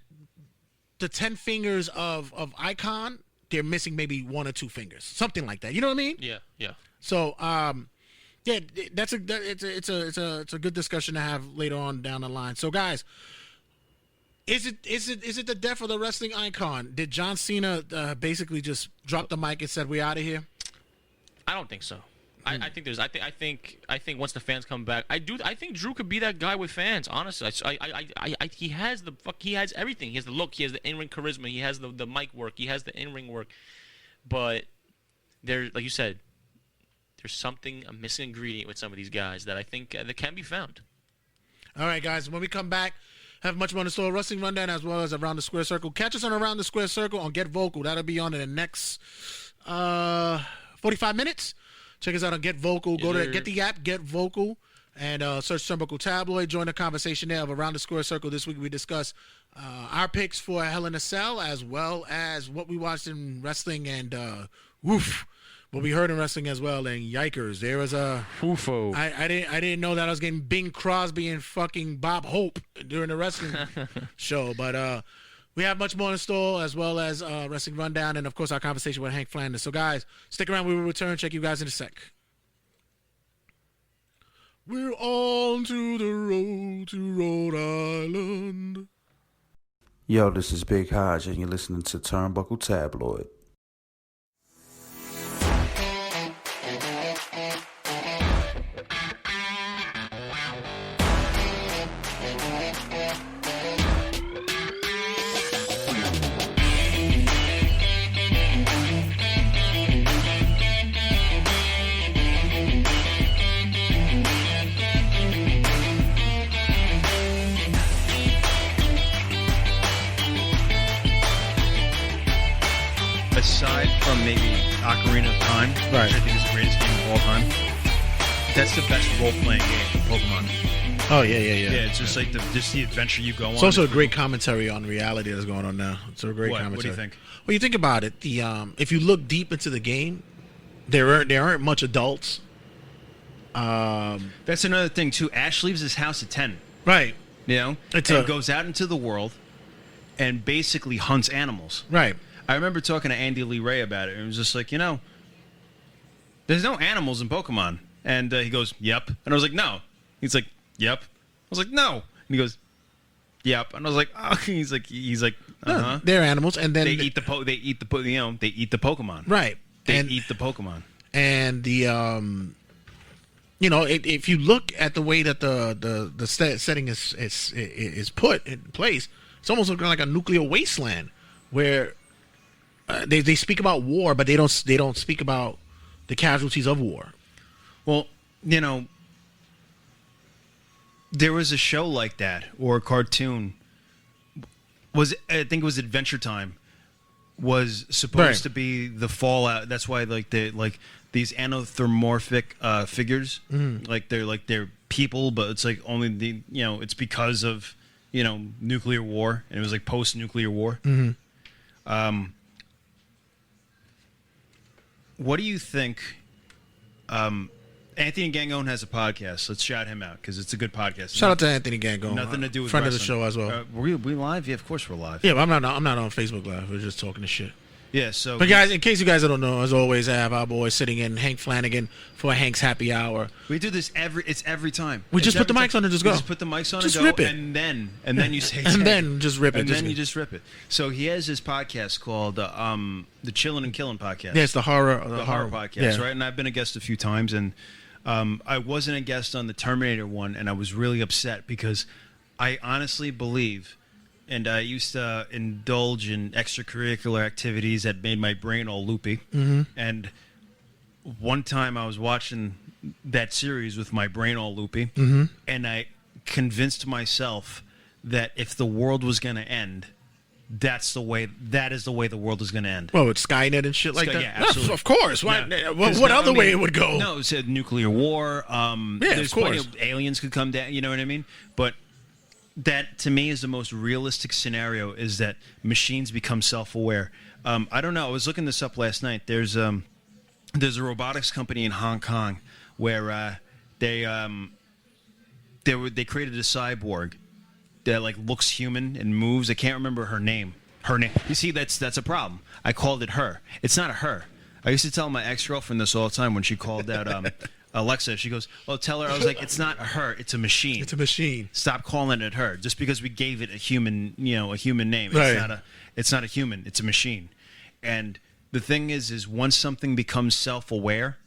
the 10 fingers of Icon, they're missing maybe 1 or 2 fingers, something like that. You know what I mean? Yeah. So, it's a good discussion to have later on down the line. So, guys, is it the death of the wrestling icon? Did John Cena basically just drop the mic and said we out of here? I don't think so. I think once the fans come back, I think Drew could be that guy with fans. Honestly, he has everything. He has the look. He has the in-ring charisma. He has the mic work. He has the in-ring work. But there, like you said, there's a missing ingredient with some of these guys that I think that can be found. All right, guys. When we come back, have much more in the store wrestling rundown as well as Around the Square Circle. Catch us on Around the Square Circle on Get Vocal. That'll be on in the next 45 minutes. Check us out on Get Vocal. Go to get the app, Get Vocal, and search Turnbuckle Tabloid. Join the conversation there of Around the Square Circle. This week we discuss our picks for Hell in a Cell as well as what we watched in wrestling and what we heard in wrestling as well. And yikers, there was a Fufo. I didn't know that I was getting Bing Crosby and fucking Bob Hope during the wrestling show, but we have much more in store as well as wrestling rundown and of course our conversation with Hank Flanders. So guys, stick around. We will return. Check you guys in a sec. We're on to the road to Rhode Island. Yo, this is Big Hodge, and you're listening to Turnbuckle Tabloid. Aside from maybe Ocarina of Time, which I think is the greatest game of all time, that's the best role-playing game, Pokemon. Oh, yeah. Yeah, it's just like the adventure you go on. It's also a great commentary on reality that's going on now. It's a great commentary. What do you think? Well, you think about it. The if you look deep into the game, there aren't much adults. That's another thing, too. Ash leaves his house at 10. Right. You know? Goes out into the world and basically hunts animals. Right. I remember talking to Andy Lee Ray about it. It was just like, there's no animals in Pokemon. And he goes, yep. And I was like, no. He's like, yep. I was like, no. And he goes, yep. And I was like, oh. He's like, uh-huh. No, they're animals, and then they eat the Pokemon. Right. They eat the Pokemon. And the if you look at the way that the setting is put in place, it's almost looking like a nuclear wasteland where they speak about war, but they don't speak about the casualties of war. Well, there was a show like that or a cartoon. I think it was Adventure Time. Was supposed to be the Fallout. That's why these anthropomorphic figures, they're people, but it's like only it's because of nuclear war, and it was like post-nuclear war. Mm-hmm. What do you think? Anthony Gangone has a podcast. Let's shout him out because it's a good podcast. Shout out to Anthony Gangone. Nothing to do with friend wrestling. of the show as well. We live? Yeah, of course we're live. Yeah, but I'm not on Facebook Live. We're just talking to shit. Yeah, so... But guys, in case you guys don't know, as always, I have our boy sitting in, Hank Flanagan, for Hank's Happy Hour. We do this every time. We just put the mics on and just go. We just put the mics on just and go, rip it. and then you say... and then just rip it. And then you just rip it. So he has this podcast called the Chillin' and Killin' Podcast. Yeah, it's the horror podcast, right? And I've been a guest a few times, and I wasn't a guest on the Terminator one, and I was really upset because I honestly believe... And I used to indulge in extracurricular activities that made my brain all loopy. Mm-hmm. And one time I was watching that series with my brain all loopy, mm-hmm. and I convinced myself that if the world was going to end, that is the way the world is going to end. Well, with Skynet and shit like that? Yeah, absolutely. Of course. Why, Yeah. what other way it would go? No, it's a nuclear war. Of course. Aliens could come down, you know what I mean? But that, to me, is the most realistic scenario, is that machines become self-aware. I don't know. I was looking this up last night. There's a robotics company in Hong Kong where they created a cyborg that like looks human and moves. I can't remember her name. You see, that's a problem. I called it her. It's not a her. I used to tell my ex-girlfriend this all the time when she called out Alexa. She goes, "Oh, tell her." I was like, "It's not a her. It's a machine. It's a machine. Stop calling it her. Just because we gave it a human name. Right. It's not a human. It's a machine." And the thing is once something becomes self-aware,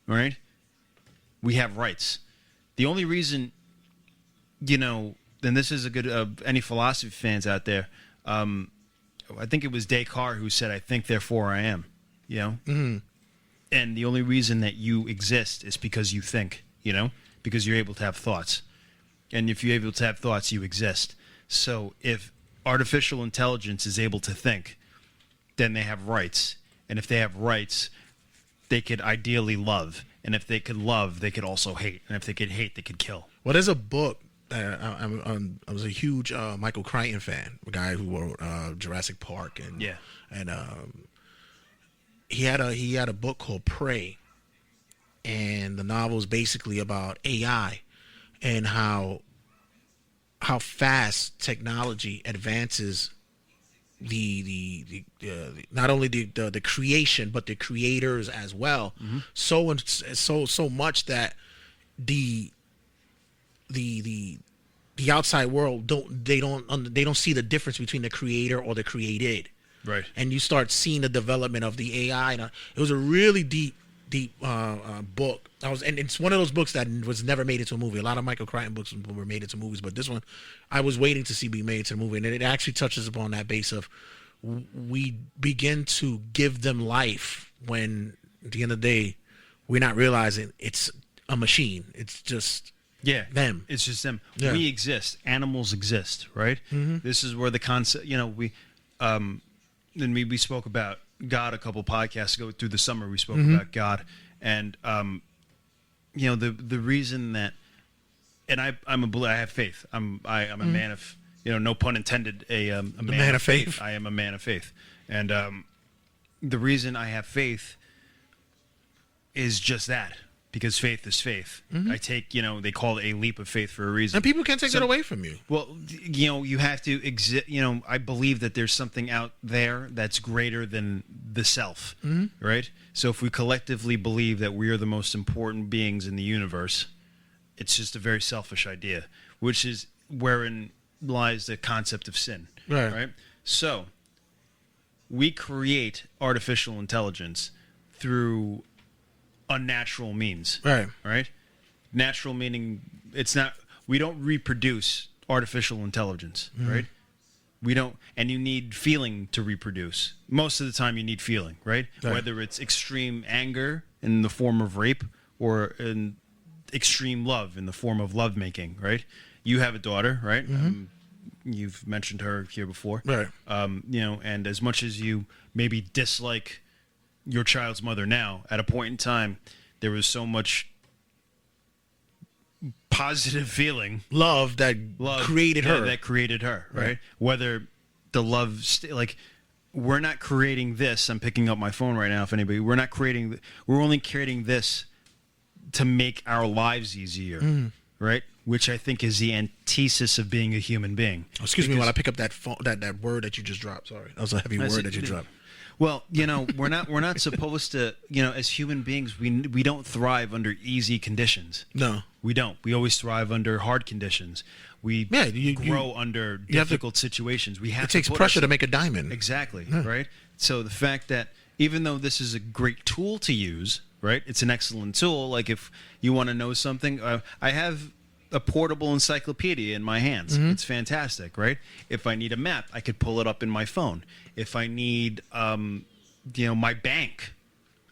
right? We have rights. The only reason, and this is a good any philosophy fans out there. I think it was Descartes who said, "I think, therefore I am." Mm-hmm. And the only reason that you exist is because you think. Because you're able to have thoughts, and if you're able to have thoughts, you exist. So if artificial intelligence is able to think, then they have rights, and if they have rights, they could ideally love, and if they could love, they could also hate, and if they could hate, they could kill. Well, there's a book. I was a huge Michael Crichton fan, a guy who wrote Jurassic Park, and he had a book called Prey, and the novel is basically about AI and how fast technology advances the not only the creation but the creators as well. Mm-hmm. So much that the outside world don't see the difference between the creator or the created. Right. And you start seeing the development of the AI. And it was a really deep book. And it's one of those books that was never made into a movie. A lot of Michael Crichton books were made into movies, but this one I was waiting to see be made into a movie. And it actually touches upon that base of we begin to give them life when at the end of the day we're not realizing it's a machine. It's just them. It's just them. Yeah. We exist. Animals exist, right? Mm-hmm. This is where the concept, we spoke about God a couple podcasts ago. Through the summer, we spoke Mm-hmm. about God, and the reason that, and I have faith. I'm a man of, no pun intended, a man of faith. I am a man of faith, and the reason I have faith is just that. Because faith is faith. Mm-hmm. I take, they call it a leap of faith for a reason. And people can't take it away from you. Well, you have to exist. I believe that there's something out there that's greater than the self, mm-hmm. right? So if we collectively believe that we are the most important beings in the universe, it's just a very selfish idea, which is wherein lies the concept of sin, right? So we create artificial intelligence through unnatural means, right? Natural meaning we don't reproduce artificial intelligence, right? We don't, and you need feeling to reproduce. Most of the time you need feeling, right? Whether it's extreme anger in the form of rape or in extreme love in the form of lovemaking, right? You have a daughter, right? Mm-hmm. You've mentioned her here before, right? And as much as you maybe dislike your child's mother now, at a point in time, there was so much positive feeling, love that created her. That created her, right? Whether the love, we're not creating this. I'm picking up my phone right now. If anybody, we're only creating this to make our lives easier, right? Which I think is the antithesis of being a human being. Excuse me while I pick up that phone, that word that you just dropped. Sorry, that was a heavy word that you dropped. Well, we're not supposed to, as human beings, we don't thrive under easy conditions. No, we don't. We always thrive under hard conditions. We grow under difficult situations. It takes pressure to make a diamond. Exactly, right? So the fact that even though this is a great tool to use, right? It's an excellent tool. Like if you want to know something, I have a portable encyclopedia in my hands. Mm-hmm. It's fantastic, right? If I need a map, I could pull it up in my phone. If I need, my bank,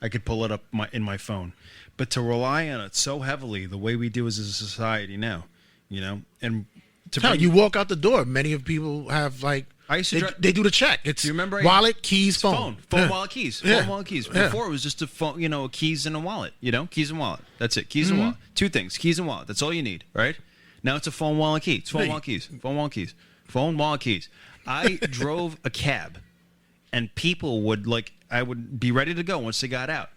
I could pull it up in my phone. But to rely on it so heavily, the way we do as a society now, and you walk out the door. Many of people have I used to they do the check. It's wallet, keys, phone. Phone, wallet, keys. Phone, wallet, keys. Before it was just a phone, keys and a wallet. Keys and wallet. That's it. Keys and wallet. Two things. Keys and wallet. That's all you need, right? Now it's a phone, wallet, keys. Phone, wallet, keys. Phone, wallet, keys. Phone, wallet, keys. I drove a cab, and people would I would be ready to go once they got out.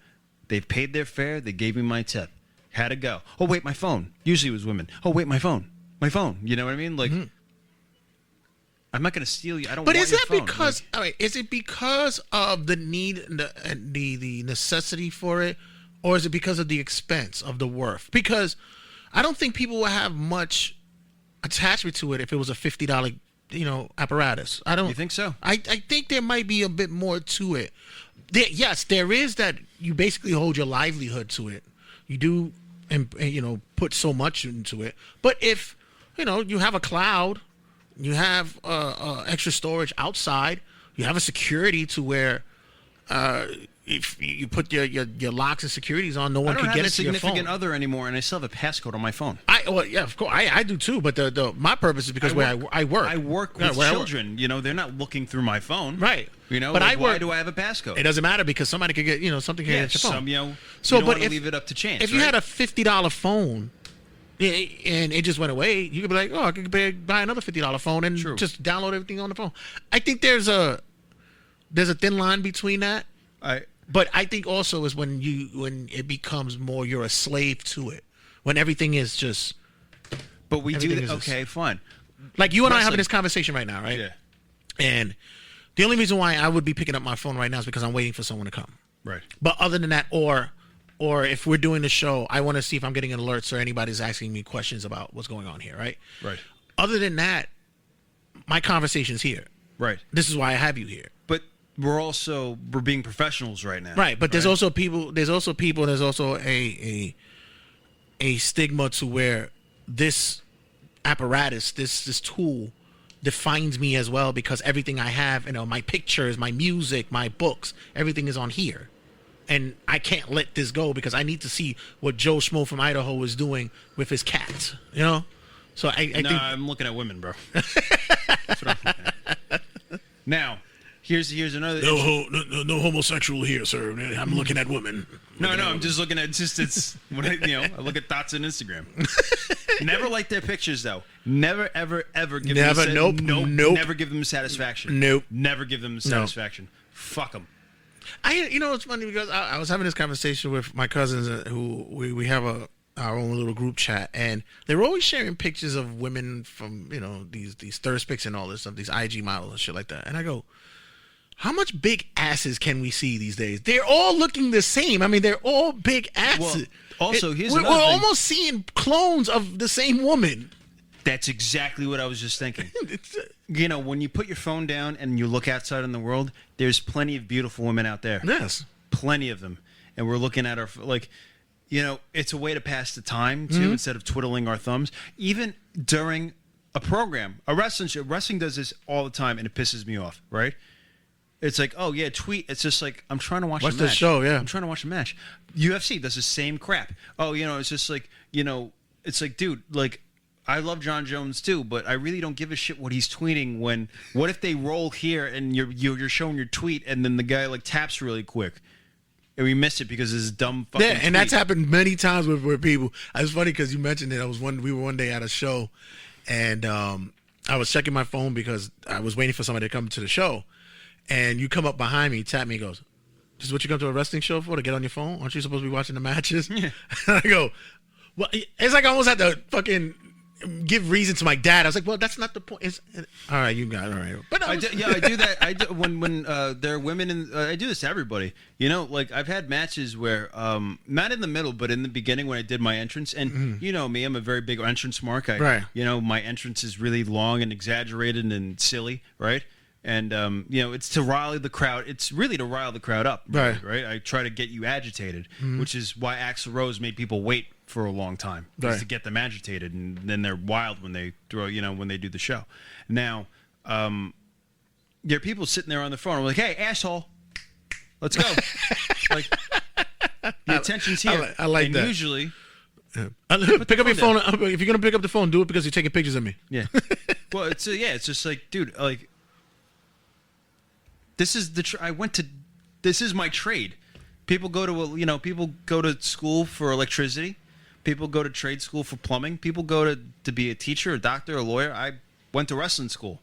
They paid their fare. They gave me my tip. Had to go. Oh wait, my phone. Usually it was women. Oh wait, my phone. My phone. You know what I mean? I'm not going to steal you. I don't. But want is your that phone. because? All right, is it because of the need, the necessity for it, or is it because of the expense of the worth? Because I don't think people would have much attachment to it if it was a $50, apparatus. I don't. You think so? I think there might be a bit more to it. Yes, there is that. You basically hold your livelihood to it. You do, and put so much into it. But if you have a cloud. You have extra storage outside. You have a security to where if you put your locks and securities on, no one can get into your phone. I don't have a significant other anymore, and I still have a passcode on my phone. Of course, I do too. But my purpose is because I work. I work with children. They're not looking through my phone, right? But why do I have a passcode? It doesn't matter because somebody could get something can get your phone. You don't want to leave it up to chance. If you had a $50 phone. And it just went away. You could be like, I could buy another $50 phone and just download everything on the phone. I think there's a thin line between that. But I think also is when it becomes more you're a slave to it. When everything is just. But we do. Okay, fine. Like you and I are having this conversation right now, right? Yeah. And the only reason why I would be picking up my phone right now is because I'm waiting for someone to come. Right. But other than that, or if we're doing the show, I want to see if I'm getting alerts or anybody's asking me questions about what's going on here, right? Right. Other than that, my conversation's here. Right. This is why I have you here. But we're being professionals right now. Right. But there's also people. There's also a stigma to where this apparatus, this tool, defines me as well because everything I have, my pictures, my music, my books, everything is on here. And I can't let this go because I need to see what Joe Schmo from Idaho is doing with his cats. So I think I'm looking at women, bro. That's what I'm looking at. Now, here's another. No homosexual here, sir. I'm looking at women. No, I'm just looking at it's when I look at thoughts on Instagram. Never like their pictures though. Never ever give them never give them satisfaction. Nope. Never give them satisfaction. Fuck them. It's funny because I was having this conversation with my cousins who we have our own little group chat, and they were always sharing pictures of women from these thirst pics and all this stuff, these IG models and shit like that. And I go, how much big asses can we see these days? They're all looking the same. I mean, they're all big asses. Well, also, we're almost seeing clones of the same woman. That's exactly what I was just thinking. When you put your phone down and you look outside in the world, there's plenty of beautiful women out there. Yes. Plenty of them. And we're looking at our, it's a way to pass the time, too, instead of twiddling our thumbs. Even during a program, a wrestling show. Wrestling does this all the time, and it pisses me off, right? It's like, oh, yeah, tweet. It's just like, I'm trying to watch a match. What's the show, yeah. I'm trying to watch a match. UFC does the same crap. Oh, it's just like, it's like, dude, I love John Jones too, but I really don't give a shit what he's tweeting. What if they roll here and you're showing your tweet and then the guy taps really quick and we missed it because of his dumb fucking tweet. And that's happened many times with people. It's funny because you mentioned it. We were one day at a show and I was checking my phone because I was waiting for somebody to come to the show, and you come up behind me, tap me, goes, "This is what you come to a wrestling show for, to get on your phone? Aren't you supposed to be watching the matches?" Yeah. And I go, well, it's like I almost had to fucking give reason to my dad. I was like, well, that's not the point. All right, you got it. All right. But I do that. I do when there are women in. I do this to everybody. I've had matches where, not in the middle, but in the beginning when I did my entrance, and you know me, I'm a very big entrance mark. Right. My entrance is really long and exaggerated and silly, right? And it's to rile the crowd. It's really to rile the crowd up, right? I try to get you agitated, which is why Axl Rose made people wait for a long time, right, to get them agitated, and then they're wild when they throw, when they do the show. Now, there are people sitting there on the phone. I'm like, hey, asshole, let's go. The attention's here. I like that. Usually, pick up your phone. If you're gonna pick up the phone, do it because you're taking pictures of me. Yeah. Well, it's just like, dude, This is this is my trade. People go to school for electricity. People go to trade school for plumbing. People go to be a teacher, a doctor, a lawyer. I went to wrestling school.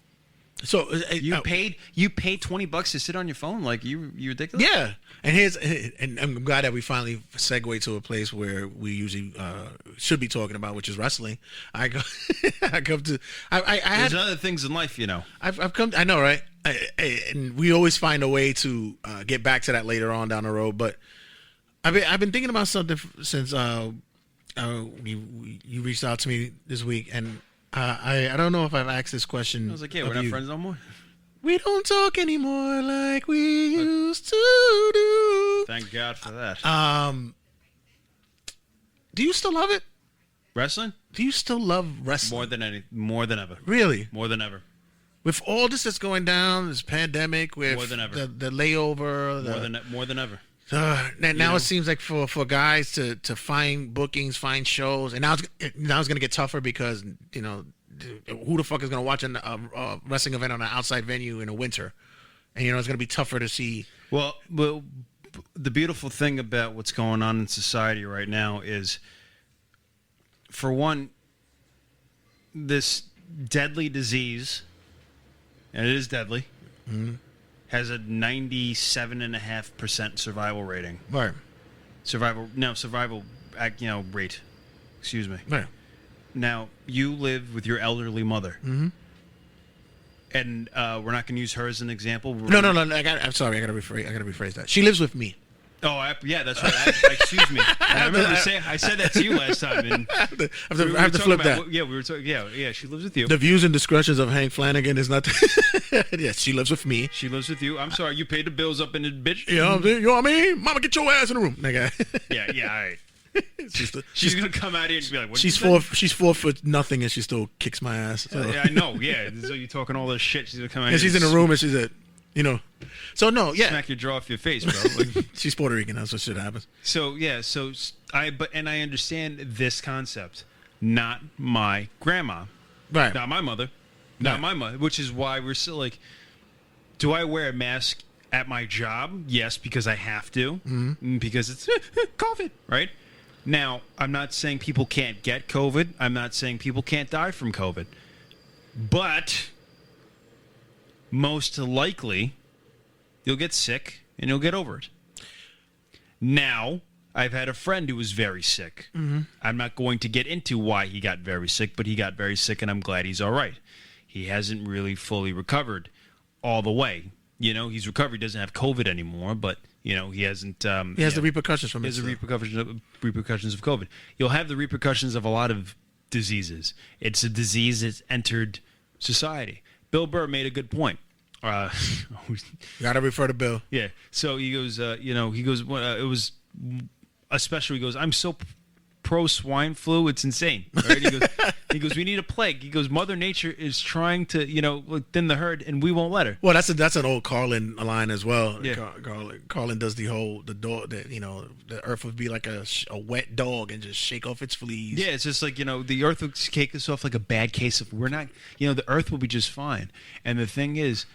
So you paid $20 to sit on your phone? Like you ridiculous? Yeah. And I'm glad that we finally segue to a place where we usually should be talking about, which is wrestling. There's other things in life, I've come. I know, right? And we always find a way to get back to that later on down the road. But I've been thinking about something since you reached out to me this week, and I don't know if I've asked this question. I was like, yeah, we're not friends no more. We don't talk anymore like we used to do. Thank God for that. Do you still love it? Wrestling? Do you still love wrestling? More than ever. Really? More than ever. With all this that's going down, this pandemic, with more than ever. The layover, more than ever. Now it seems like for guys to find bookings, find shows, and now it's going to get tougher because who the fuck is going to watch a wrestling event on an outside venue in the winter, and it's going to be tougher to see. Well, the beautiful thing about what's going on in society right now is, for one, this deadly disease, and it is deadly. Mm-hmm. Has a 97.5% survival rating. Right. Survival rate. Excuse me. Right. Now, you live with your elderly mother. Mm-hmm. And we're not going to use her as an example. No. I'm sorry. I got to rephrase that. She lives with me. Oh, yeah, that's right. Excuse me. I remember I said that to you last time. And I have to flip that. Yeah, we were talking. Yeah, she lives with you. The views and discretions of Hank Flanagan is not. Yes, she lives with me. She lives with you. I'm sorry, you paid the bills up in the bitch. You know what I mean? Mama, get your ass in the room, nigga. Yeah, all right. She's gonna come out here and be like, what she's 4'0" and she still kicks my ass. So. I know. Yeah, so you're talking all this shit. She's gonna come out. And she's in the room and she's at. So no, yeah. Smack your jaw off your face, bro. Like, she's Puerto Rican. That's what shit happens. So yeah, I understand this concept. Not my grandma, right? Not my mother, not my mother. Which is why we're still like, do I wear a mask at my job? Yes, because I have to, because it's COVID, right? Now, I'm not saying people can't get COVID. I'm not saying people can't die from COVID, but most likely, you'll get sick and you'll get over it. Now, I've had a friend who was very sick. Mm-hmm. I'm not going to get into why he got very sick, but he got very sick, and I'm glad he's all right. He hasn't really fully recovered all the way. He's recovered. He doesn't have COVID anymore, but, he hasn't... he has the repercussions from it. He has the repercussions of COVID. You'll have the repercussions of a lot of diseases. It's a disease that's entered society. Bill Burr made a good point. Gotta refer to Bill. Yeah. So he goes, it was a special. He goes, I'm so pro swine flu, it's insane. Right? He goes, we need a plague. He goes, Mother Nature is trying to, thin the herd, and we won't let her. Well, that's an old Carlin line as well. Yeah. Carlin does the dog that the earth would be like a wet dog and just shake off its fleas. Yeah, it's just like the earth would shake us off like a bad case of we're not. The earth will be just fine. And the thing is,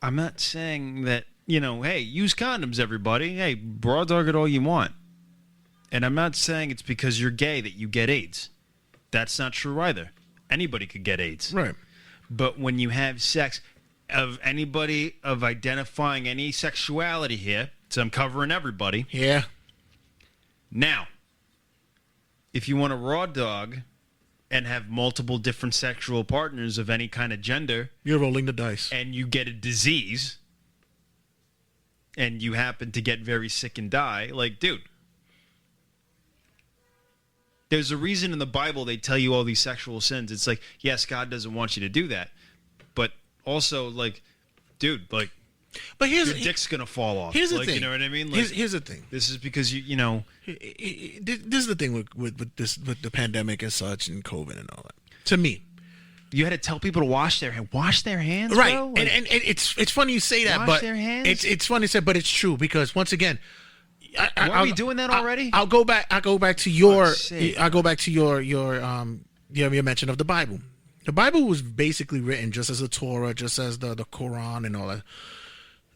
I'm not saying that hey, use condoms, everybody. Hey, broad dog it all you want. And I'm not saying it's because you're gay that you get AIDS. That's not true either. Anybody could get AIDS. Right. But when you have sex of anybody of identifying any sexuality here, so I'm covering everybody. Yeah. Now, if you want a raw dog and have multiple different sexual partners of any kind of gender, you're rolling the dice. And you get a disease and you happen to get very sick and die, like, dude, there's a reason in the Bible they tell you all these sexual sins. It's like, yes, God doesn't want you to do that. But also, like, dude, like, but your dick's going to fall off. Here's the thing. You know what I mean? Like, here's the thing. This is because, This is the thing with the pandemic and such and COVID and all that. To me. You had to tell people to wash their hands, right? Bro? Like, and it's funny you say that, wash their hands? It's funny to say, but it's true because once again, are we doing that already? I'll go back to your. I'll go back to your mention of the Bible. The Bible was basically written just as the Torah, just as the Quran and all that.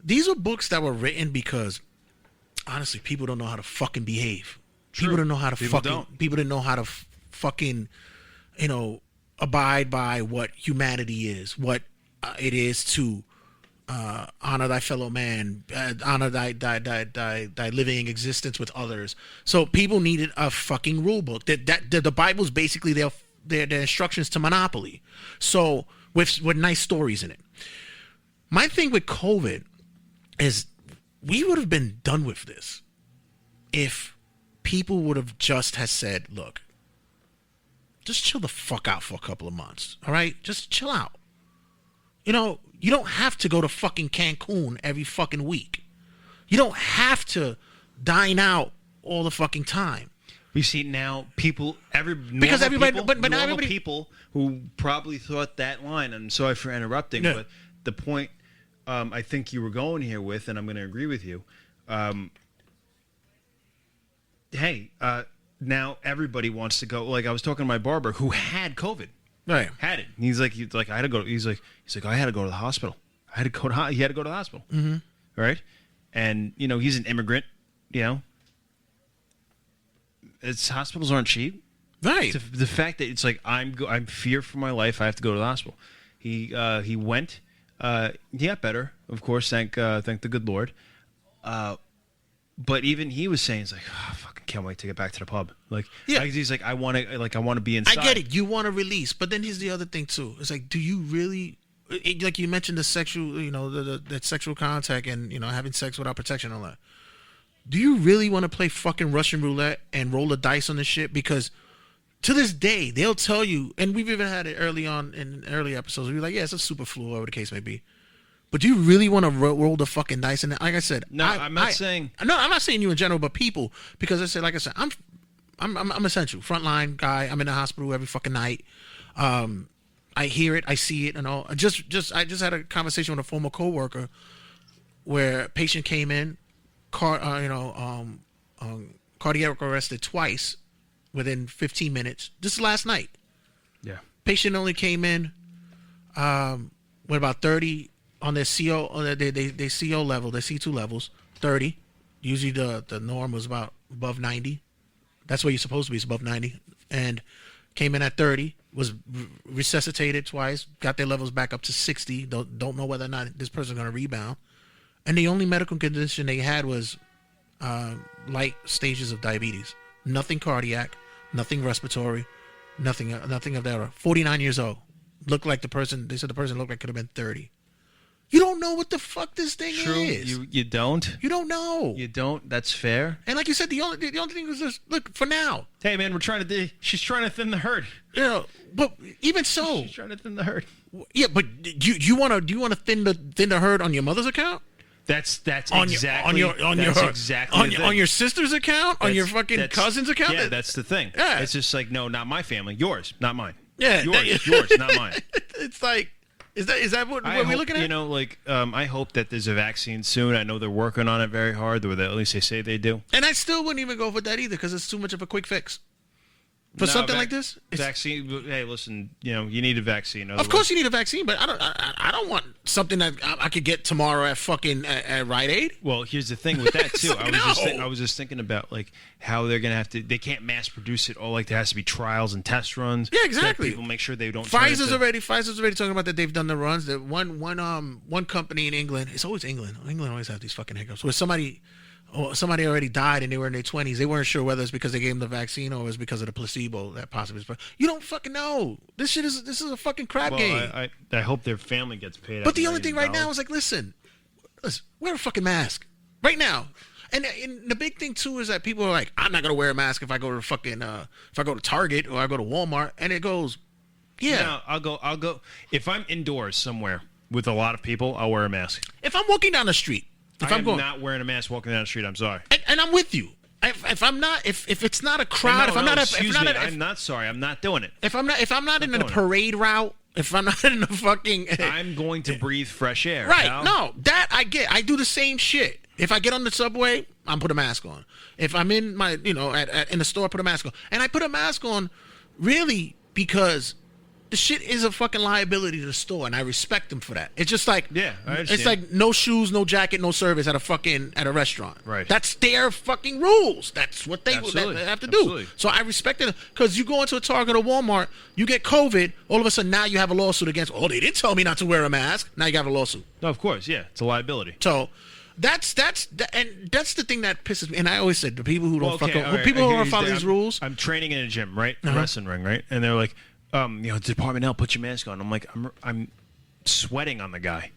These are books that were written because, honestly, people don't know how to fucking behave. True. People don't know how to People fucking. don't. People didn't know how to fucking, abide by what humanity is, what it is to honor thy fellow man, honor thy living existence with others. So people needed a fucking rule book. The Bible's basically their instructions to Monopoly. So with nice stories in it. My thing with COVID is we would have been done with this if people would have just has said, look, just chill the fuck out for a couple of months. All right? Just chill out. You don't have to go to fucking Cancun every fucking week. You don't have to dine out all the fucking time. We see now people, normal people who probably thought that line. I'm sorry for interrupting, but the point I think you were going here with, and I'm going to agree with you. Now everybody wants to go. Like I was talking to my barber who had COVID. Right. Had it. He's like I had to go. He's like I had to go to the hospital. He had to go to the hospital. Mm-hmm. Right. And he's an immigrant. Hospitals aren't cheap. Right. The fact that it's like I'm fear for my life. I have to go to the hospital. He went. He got better, of course. Thank the good Lord. But even he was saying, "It's like, I fucking can't wait to get back to the pub." Like, he's like, I want to be inside. I get it. You want to release, but then here's the other thing too. It's like, do you really? Like you mentioned the sexual, that sexual contact and having sex without protection and all that. Do you really want to play fucking Russian roulette and roll the dice on this shit? Because to this day, they'll tell you, and we've even had it early on in early episodes. We're like, yeah, it's a super flu, whatever the case may be. But do you really want to roll the fucking dice? And like I said, I'm not saying you in general, but people, because like I said, I'm essential, frontline guy. I'm in the hospital every fucking night. I hear it, I see it, and all. I just had a conversation with a former coworker where a patient came in, cardiac arrested twice within 15 minutes. Just last night. Yeah. Patient only came in with about 30 on their CO, their CO level, their C2 levels, 30. Usually the norm was about above 90. That's where you're supposed to be, it's above 90. And came in at 30, was resuscitated twice, got their levels back up to 60. Don't know whether or not this person's going to rebound. And the only medical condition they had was light stages of diabetes. Nothing cardiac, nothing respiratory, nothing of that. 49 years old. Looked like they said the person looked like could have been 30. You don't know what the fuck this thing is. You don't. You don't know. You don't. That's fair. And like you said, the only thing was just look for now. Hey man, she's trying to thin the herd. But even so, she's trying to thin the herd. Yeah, but do you want to thin the herd on your mother's account? That's on exactly on your sister's account, on your fucking cousin's account. Yeah, that's the thing. Yeah. It's just like no, not my family. Yours, not mine. Yeah, yours, not mine. It's like. Is that what we're looking at? I hope that there's a vaccine soon. I know they're working on it very hard, or at least they say they do. And I still wouldn't even go for that either because it's too much of a quick fix. For something like this? Vaccine. Hey, listen, you need a vaccine. Of course you need a vaccine, but I don't want something that I could get tomorrow at fucking at Rite Aid. Well, here's the thing with that too. I was just thinking about like how they're gonna have to. They can't mass produce it all. Like there has to be trials and test runs. Yeah, exactly. So people make sure they don't. Pfizer's already talking about that they've done the runs. That one company in England. It's always England. England always have these fucking hiccups. Where somebody already died and they were in their 20s. They weren't sure whether it's because they gave them the vaccine or it was because of the placebo that possibly. You don't fucking know. This is a fucking crap game. I hope their family gets paid. But the only thing right now is like, listen, wear a fucking mask right now. And the big thing too is that people are like, I'm not gonna wear a mask if I go to fucking if I go to Target or I go to Walmart, and it goes, yeah. No, I'll go if I'm indoors somewhere with a lot of people. I'll wear a mask. If I'm walking down the street. I'm not wearing a mask walking down the street. I'm sorry. And I'm with you. If I'm not, if it's not a crowd, I'm not sorry. I'm not doing it. If I'm not in a parade route, if I'm not in a fucking, I'm going to breathe fresh air. Right? Pal. No, that I get. I do the same shit. If I get on the subway, I'm put a mask on. If I'm in my, in the store, I put a mask on. And I put a mask on, really because the shit is a fucking liability to the store, and I respect them for that. It's just like, Yeah, I understand. it's like no shoes, no jacket, no service at a restaurant. Right. That's their fucking rules. That's what they have to do. Absolutely. So I respect it, because you go into a Target or Walmart, you get COVID, all of a sudden now you have a lawsuit against. Oh, they didn't tell me not to wear a mask. Now you got a lawsuit. No, of course, yeah, it's a liability. So. That's the thing that pisses me. And I always said the people who don't people who don't follow these rules. I'm training in a gym, right? A wrestling ring, right? And they're like, Department L, put your mask on. I'm like, I'm sweating on the guy.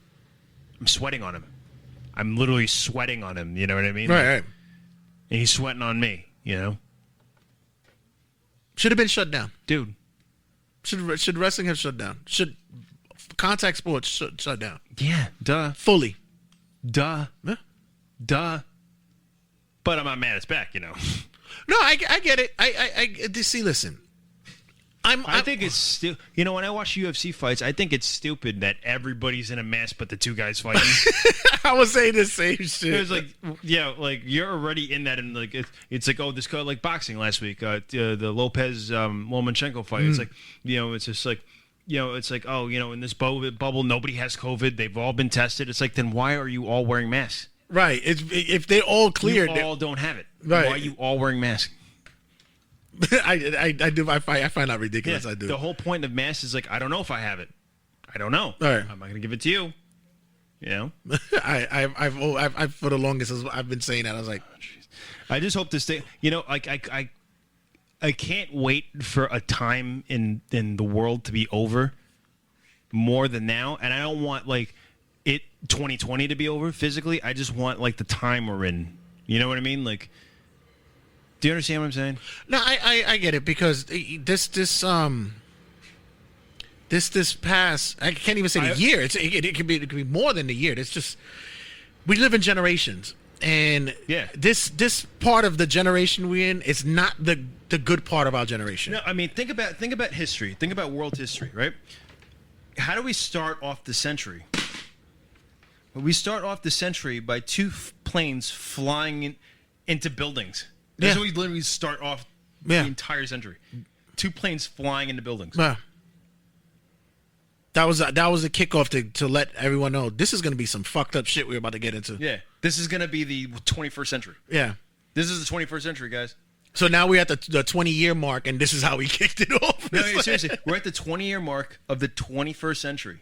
I'm sweating on him. I'm literally sweating on him. You know what I mean? Right. And he's sweating on me. You know. Should have been shut down, dude. Should wrestling have shut down? Should contact sports shut down? Yeah, duh. Fully. Duh. Yeah. Duh. But I'm not mad it's back, you know. No, I get it. I see, listen. I think it's still, you know, when I watch UFC fights, I think it's stupid that everybody's in a mask but the two guys fighting. I was saying the same shit. It's like, yeah, like you're already in that, and like it's like, oh, this guy, like boxing last week, the Lopez Lomachenko fight. It's like, you know, it's just like, you know, it's like, oh, you know, in this bubble, nobody has COVID. They've all been tested. It's like, then why are you all wearing masks? Right. If they're all cleared, you all don't have it. Right. Why are you all wearing masks? I do. I find that ridiculous. Yeah, I do. The whole point of masks is like, I don't know if I have it. I don't know. All right. I'm not gonna give it to you. You know. I've for the longest I've been saying that. I was like, I just hope to stay. You know, like I can't wait for a time in the world to be over more than now, and I don't want like 2020 to be over physically. I just want like the time we're in. You know what I mean? Like, do you understand what I'm saying? No, I get it, because this past, I can't even say a year. It could be more than a year. It's just, we live in generations, and this part of the generation we're in is not the good part of our generation. No, I mean, think about history. Think about world history, right? How do we start off the century? We start off the century by two planes flying into buildings. That's how we literally start off the entire century. Two planes flying into buildings. Yeah. That was the kickoff to let everyone know this is going to be some fucked up shit we're about to get into. Yeah. This is going to be the 21st century. Yeah. This is the 21st century, guys. So now we're at the 20-year mark, and this is how we kicked it off. No, seriously. We're at the 20-year mark of the 21st century.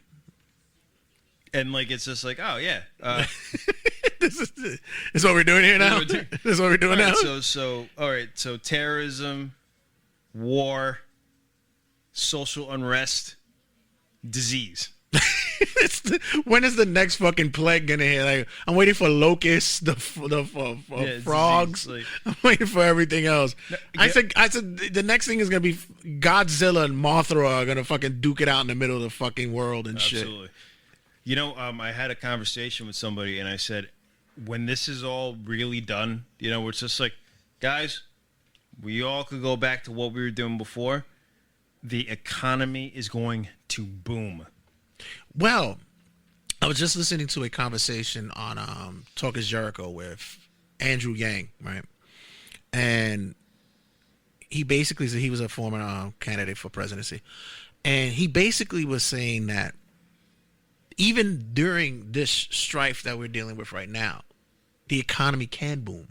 And, like, it's just like, oh, yeah. This is what we're doing here now? This is what we're doing now? All right, so terrorism, war, social unrest, disease. When is the next fucking plague gonna hit? Like, I'm waiting for locusts, the frogs. Disease, like, I'm waiting for everything else. No, I said the next thing is gonna be Godzilla and Mothra are gonna fucking duke it out in the middle of the fucking world and shit. Absolutely. You know, I had a conversation with somebody, and I said, when this is all really done, you know, it's just like, guys, we all could go back to what we were doing before. The economy is going to boom. Well, I was just listening to a conversation on Talk is Jericho with Andrew Yang, right? And he basically said he was a former candidate for presidency. And he basically was saying that even during this strife that we're dealing with right now, the economy can boom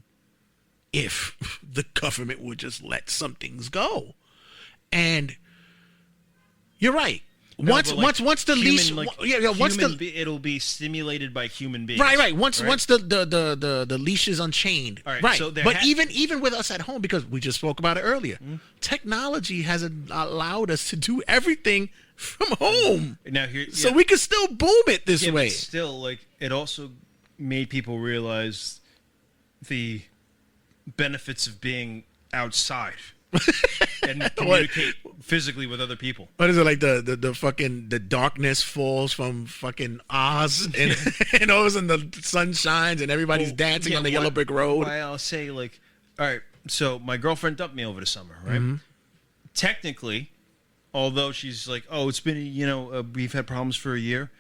if the government would just let some things go. And you're right. Once the leash, it'll be stimulated by human beings. Right. Once the leash is unchained. All right. Right. So but even with us at home, because we just spoke about it earlier, technology has allowed us to do everything from home. Now so we can still boom it this way. But still, like, it also made people realize the benefits of being outside. And communicate physically with other people. What is it, like the fucking the darkness falls from fucking Oz and all of a sudden the sun shines and everybody's dancing on the yellow brick road? Why I'll say, like, all right, so my girlfriend dumped me over the summer, right? Mm-hmm. Technically, although she's like, oh, it's been we've had problems for a year.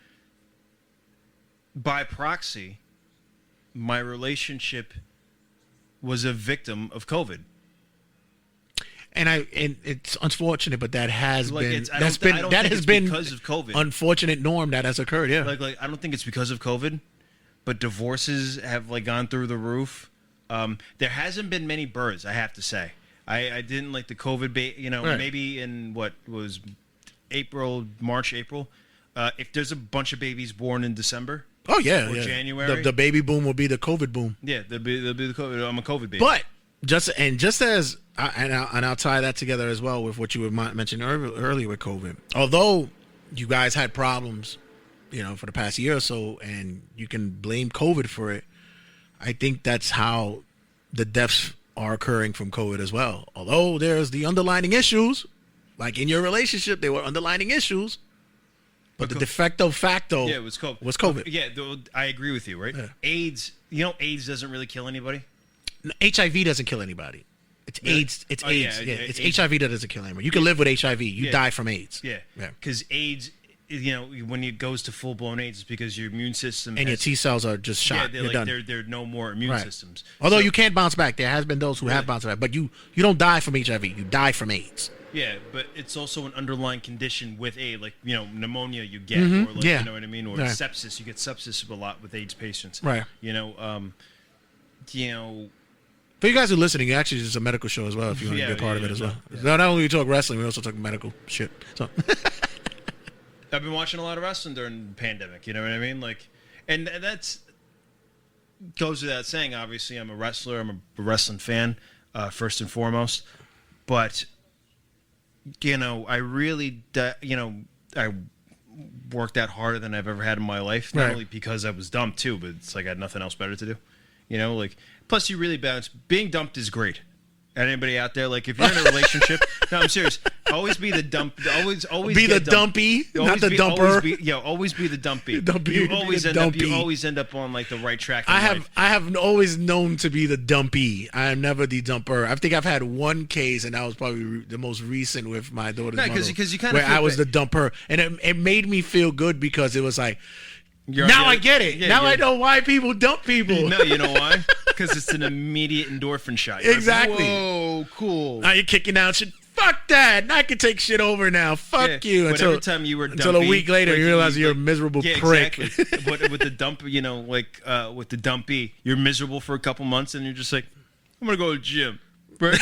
By proxy, my relationship was a victim of COVID. and it's unfortunate, but that has Like, been it's- I don't think it's because of COVID. unfortunate norm that has occurred. Yeah, Like I don't think it's because of COVID, but divorces have like gone through the roof. There hasn't been many births, I have to say. I didn't like the COVID, Right. maybe in what was March, April. If there's a bunch of babies born in December, oh yeah, or yeah. January, The baby boom will be the COVID boom. yeah, there'll be the COVID. I'm a COVID baby. But just as I'll tie that together as well with what you were mentioning earlier with COVID. Although you guys had problems, for the past year or so, and you can blame COVID for it, I think that's how the deaths are occurring from COVID as well. Although there's the underlying issues, like in your relationship, there were underlying issues. But the de facto facto was COVID. Was COVID. Yeah, I agree with you, right? Yeah. AIDS, AIDS doesn't really kill anybody. No, HIV doesn't kill anybody. It's Really? AIDS. It's Oh, AIDS. yeah, Yeah, it's AIDS. HIV that doesn't kill anybody. You can live with HIV. You Yeah. die from AIDS. Yeah, Yeah. because AIDS, when it goes to full blown AIDS, it's because your immune system And your T cells are just shot. Yeah, You're done. There are no more immune Right. systems. Although So- you can bounce back. There has been those who have bounced back. But you don't die from HIV. You die from AIDS. Yeah, but it's also an underlying condition with AIDS, like pneumonia you get, Mhm. or like, Yeah. you know what I mean, or Right. sepsis. You get sepsis a lot with AIDS patients. Right. For you guys who are listening, actually, it's a medical show as well. If you want to be a part of it as well. No, not only we talk wrestling, we also talk medical shit. So I've been watching a lot of wrestling during the pandemic. You know what I mean? And that's goes without saying. Obviously, I'm a wrestler. I'm a wrestling fan, first and foremost. But I really, I worked out harder than I've ever had in my life. Not Right. only because I was dumped too, but it's like I had nothing else better to do. Plus you really balance. Being dumped is great. Anybody out there, if you're in a relationship, no, I'm serious. Always be the dump. Always be the dumpy, not the dumper. Always be the dumpy. You always end up on the right track. In life. I have always known to be the dumpy. I am never the dumper. I think I've had one case, and that was probably the most recent with my daughter's mother, because you kind where of I was the dumper, and it made me feel good because it was like, I get it. Yeah, now I know why people dump people. No, you know why? Because it's an immediate endorphin shot. You're Exactly. Like, whoa, cool. Now you're kicking out shit. Fuck that. I can take shit over now. Fuck you. But every time you were dumpy, until a week later, you realize you're a miserable prick. Exactly. But with the dump, with the dumpy, you're miserable for a couple months, and you're just like, I'm gonna go to the gym. Right?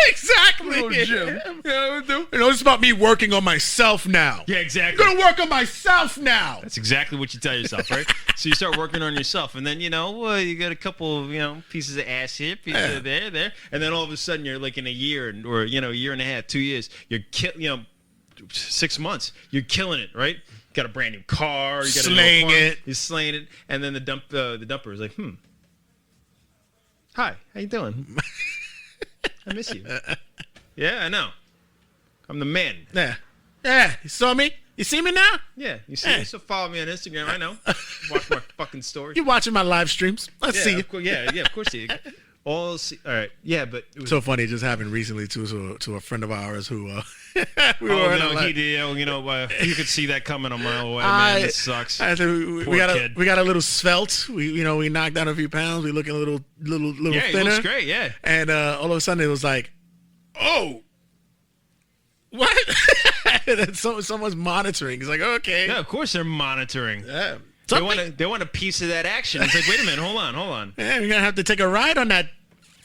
Exactly. Go to the gym. Yeah, It's about me working on myself now. Yeah, exactly. I'm gonna work on myself now. That's exactly what you tell yourself, right? So you start working on yourself, and then you got a couple pieces of ass here, pieces of there, and then all of a sudden you're in a year or a year and a half, 2 years, 6 months, you're killing it, right? Got a brand new car, you got slaying it, you're slaying it, and then the dumper is like, hi, how you doing? I miss you. Yeah, I know. I'm the man. Yeah. You saw me? You see me now? Yeah, you see me. So follow me on Instagram. I know. Watch my fucking stories. You're watching my live streams. Let's see you. Of course you. All right. Yeah, but it was so funny. It just happened recently to a friend of ours who we were. He did. You could see that coming a mile away. Man, it sucks. We got a little svelte. We knocked down a few pounds. We looking a little thinner. He looks great. Yeah. And all of a sudden it was like, oh, what? And someone's monitoring. It's like, okay. Yeah, of course they're monitoring. Yeah. They want a piece of that action. It's like, wait a minute, hold on. Yeah, we're gonna have to take a ride on that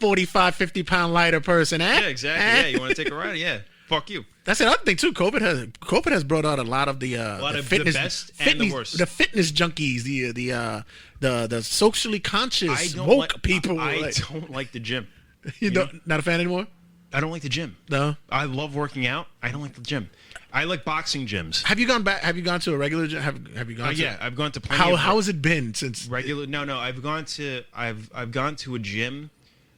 45, 50-pound lighter person, eh? Yeah, exactly. Yeah, you want to take a ride? Yeah. Fuck you. That's another thing too. COVID has brought out a lot of the fitness, the best and the worst. The fitness junkies, the socially conscious woke people. I don't like the gym. Not a fan anymore? I don't like the gym. No. I love working out. I don't like the gym. I like boxing gyms. Have you gone back? Have you gone to a regular gym? Have you gone? Yeah, I've gone to plenty. How has it been since regular? No. I've gone to a gym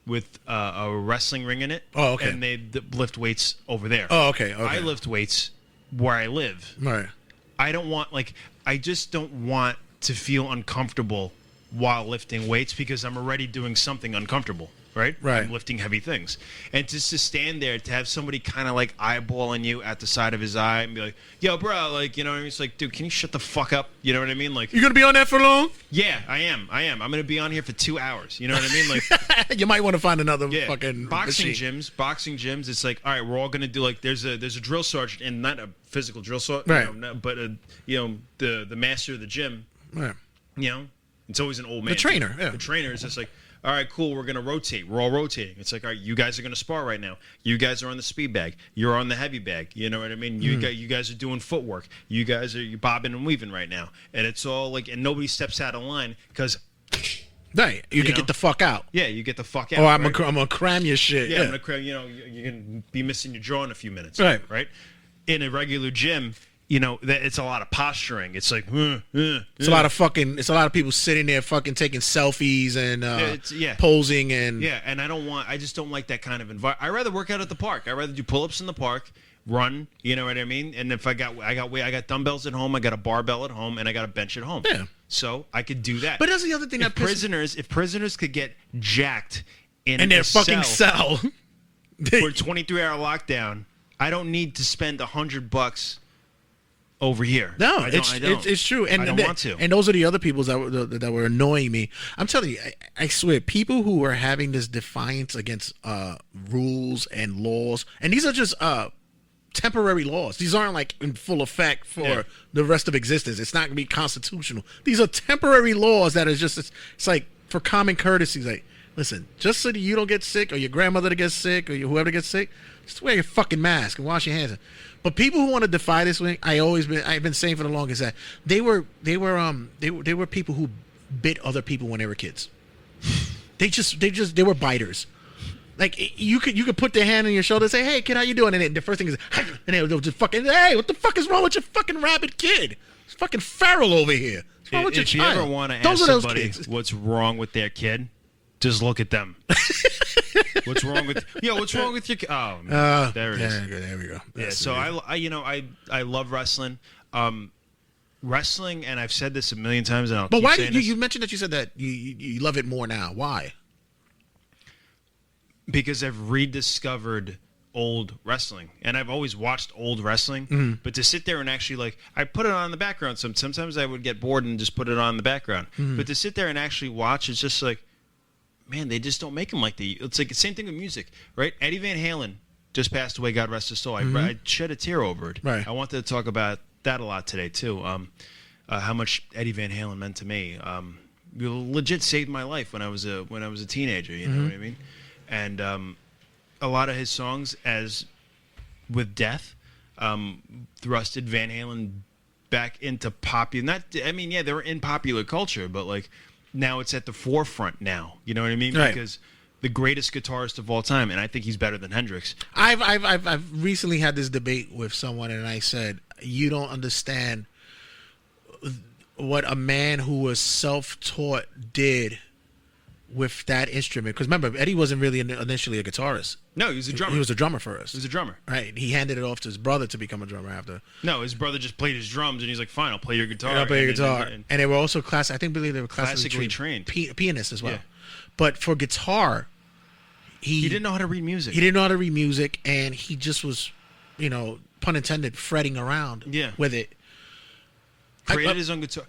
with a wrestling ring in it. Oh, okay. And they lift weights over there. Oh, okay. I lift weights where I live. Right. I just don't want to feel uncomfortable while lifting weights because I'm already doing something uncomfortable. right? Right. I'm lifting heavy things. And just to stand there, to have somebody kind of like eyeballing you at the side of his eye and be like, yo, bro, like, you know what I mean? It's like, dude, can you shut the fuck up? You know what I mean? Like, You gonna be on that for long? yeah, I am. I'm going to be on here for 2 hours. You know what I mean? Like, You might want to find another yeah, fucking boxing machine. gyms. It's like, all right, we're all going to do like, there's a drill sergeant, and not a physical drill sergeant, Right. but the master of the gym. Right. You know, it's always an old man. The trainer, yeah. The trainer is just like, all right, cool, we're going to rotate. We're all rotating. It's like, all right, you guys are going to spar right now. You guys are on the speed bag. You're on the heavy bag. You know what I mean? You guys are doing footwork. You guys are bobbing and weaving right now. And it's all like, and nobody steps out of line because... Right. You can get the fuck out. Yeah, you get the fuck out. Or I'm right? gonna cram your shit. Yeah, Yeah. I'm gonna cram, you're going to be missing your jaw in a few minutes. Right. Right? In a regular gym... it's a lot of posturing. It's like, It's a lot of people sitting there fucking taking selfies and posing and and I just don't like that kind of environment. I rather work out at the park. I rather do pull-ups in the park, run. You know what I mean? And if I got dumbbells at home, I got a barbell at home, and I got a bench at home. Yeah. So I could do that. But that's the other thing if prisoners could get jacked in their a fucking cell for a 23-hour lockdown, I don't need to spend $100 over here. No, I don't. it's true, and I don't want to. And those are the other people that were annoying me. I'm telling you, I swear, people who are having this defiance against rules and laws, and these are just temporary laws. These aren't like in full effect for the rest of existence. It's not gonna be constitutional. These are temporary laws that is just it's like for common courtesy. Like, listen, just so that you don't get sick or your grandmother gets sick or whoever gets sick, just wear your fucking mask and wash your hands. But people who want to defy this thing, I've been saying for the longest that they were people who bit other people when they were kids. They were biters. Like you could put their hand on your shoulder and say, "Hey kid, how you doing?" And the first thing is, and they'll just fucking, "Hey, what the fuck is wrong with your fucking rabid kid? It's fucking feral over here. What's wrong with your If child?" you ever want to ask somebody what's wrong with their kid, just look at them. What's wrong with your kid? Oh, man. There it is. There we go. Yeah, so I love wrestling. Wrestling, and I've said this a million times, and I'll keep why saying did you mentioned that you said that you love it more now? Why? Because I've rediscovered old wrestling, and I've always watched old wrestling, but to sit there and actually I put it on in the background. Sometimes I would get bored and just put it on in the background, but to sit there and actually watch, it's just like, man, they just don't make them like they. It's like the same thing with music, right? Eddie Van Halen just passed away. God rest his soul. I shed a tear over it. Right. I wanted to talk about that a lot today too. How much Eddie Van Halen meant to me. Legit saved my life when I was a teenager. You know what I mean? And a lot of his songs, as with Death, thrusted Van Halen back into popular. They were in popular culture, but now it's at the forefront now. You know what I mean? Right. Because the greatest guitarist of all time, and I think he's better than Hendrix. I've recently had this debate with someone, and I said, you don't understand what a man who was self-taught did with that instrument. Because remember, Eddie wasn't really initially a guitarist. No, he was a drummer. He was a drummer first. He was a drummer. Right. He handed it off to his brother to become a drummer after. No, his brother just played his drums, and he's like, fine, I'll play your guitar. I'll play your guitar. And they were also believe they were classically trained. Pianists as well. Yeah. But for guitar, he didn't know how to read music. He didn't know how to read music, and he just was, pun intended, fretting around with it. Created his own guitar.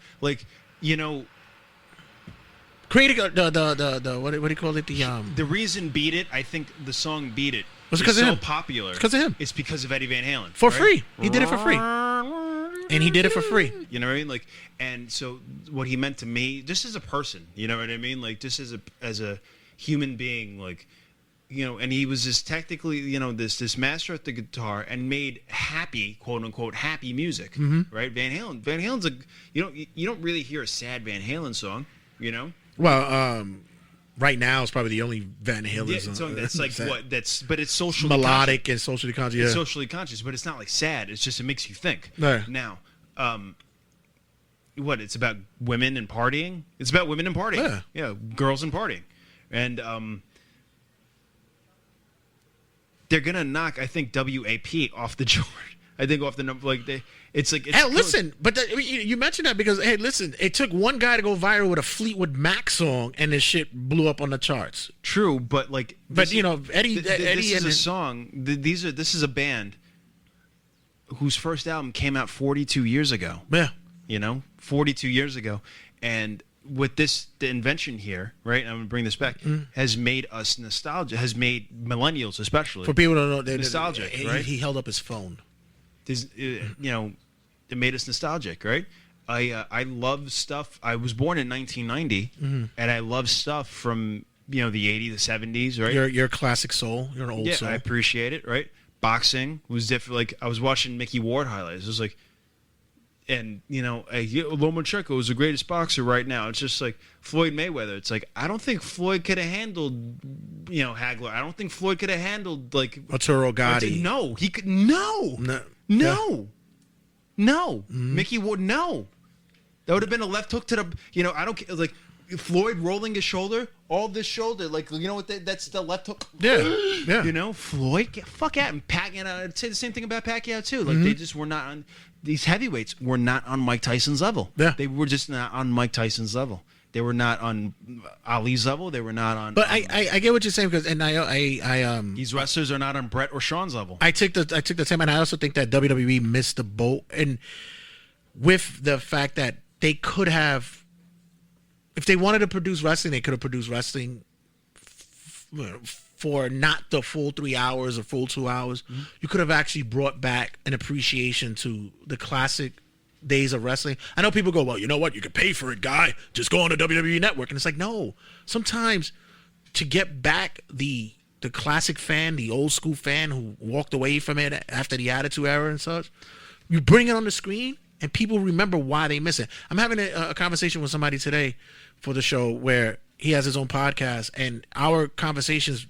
Created the what do you call it? The reason Beat It, I think the song Beat It was because of him. Popular. It's because of him. It's because of Eddie Van Halen. For free. He did it for free. And he did it for free. You know what I mean? And so what he meant to me, just as a person, you know what I mean? Just as a human being, and he was just technically, this master at the guitar and made happy, quote unquote, happy music, right? Van Halen's you don't really hear a sad Van Halen song, Well, right now it's probably the only Van Halen song that's but it's socially melodic conscious. And socially conscious. It's socially conscious, but it's not sad. It's just it makes you think. Right. Now, it's about women and partying. It's about women and partying. Yeah, girls and partying, and they're gonna knock, I think, WAP off the chart. I think off the number, like it's like. It's hey, listen, but you mentioned that because hey, listen, it took one guy to go viral with a Fleetwood Mac song, and this shit blew up on the charts. True, but like, Eddie, this is a song. This is a band whose first album came out 42 years ago. Yeah, 42 years ago, and with the invention here, right? I'm gonna bring this back. Has made us nostalgic. Has made millennials, especially for people to know, nostalgic. Right? He held up his phone. It made us nostalgic, right? I love stuff. I was born in 1990, and I love stuff from the 80s, the 70s, right? You're a classic soul. You're an old soul. I appreciate it, right? Boxing was different. Like I was watching Mickey Ward highlights. It was like, and Lomachenko is the greatest boxer right now. It's just like Floyd Mayweather. It's like I don't think Floyd could have handled, Hagler. I don't think Floyd could have handled like Arturo Gatti. No, he could. No. Mickey Ward. No, that would have been a left hook to the. I don't like Floyd rolling his shoulder, all this shoulder, like what? That's the left hook. Yeah. Floyd, get fuck out and Pacquiao. I'd say the same thing about Pacquiao too. Like they just were not on. These heavyweights were not on Mike Tyson's level. Yeah. They were just not on Mike Tyson's level. They were not on Ali's level. They were not on. But I get what you're saying because these wrestlers are not on Brett or Sean's level. I took the time, and I also think that WWE missed the boat, and with the fact that they could have, if they wanted to produce wrestling, they could have produced wrestling for not the full 3 hours or full 2 hours. You could have actually brought back an appreciation to the classic days of wrestling. I know people go, well, you know what? You can pay for it, guy. Just go on the WWE Network. And it's like, no. Sometimes to get back the classic fan, the old school fan who walked away from it after the Attitude Era and such, you bring it on the screen and people remember why they miss it. I'm having a conversation with somebody today for the show where he has his own podcast, and our conversations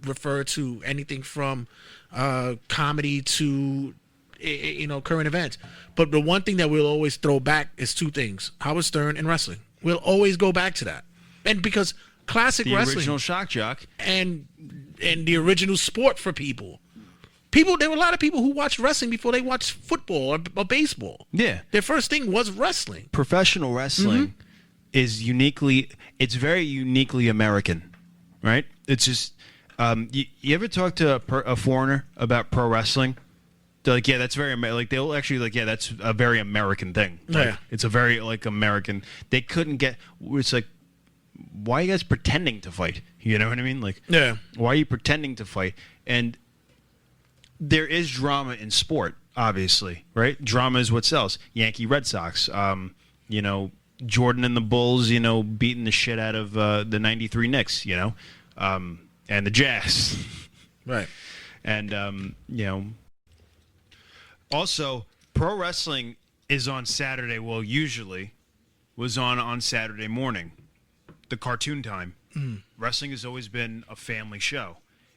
refer to anything from comedy to current events. But the one thing that we'll always throw back is two things: Howard Stern and wrestling. We'll always go back to that, and because classic the wrestling, original shock jock, and the original sport for people. There were a lot of people who watched wrestling before they watched football or baseball. Yeah, their first thing was wrestling. Professional wrestling is it's very uniquely American, right? It's just you ever talk to a foreigner about pro wrestling? They're like, yeah, that's very like they'll actually like, yeah, that's a very American thing. Like, it's a very like American. They couldn't get. It's like, why are you guys pretending to fight? You know what I mean? Like, why are you pretending to fight? And there is drama in sport, obviously, right? Drama is what sells. Yankee Red Sox, Jordan and the Bulls, beating the shit out of the '93 Knicks, and the Jazz, right? And also pro wrestling is on Saturday. Well, usually was on Saturday morning, the cartoon time. Wrestling has always been a family show.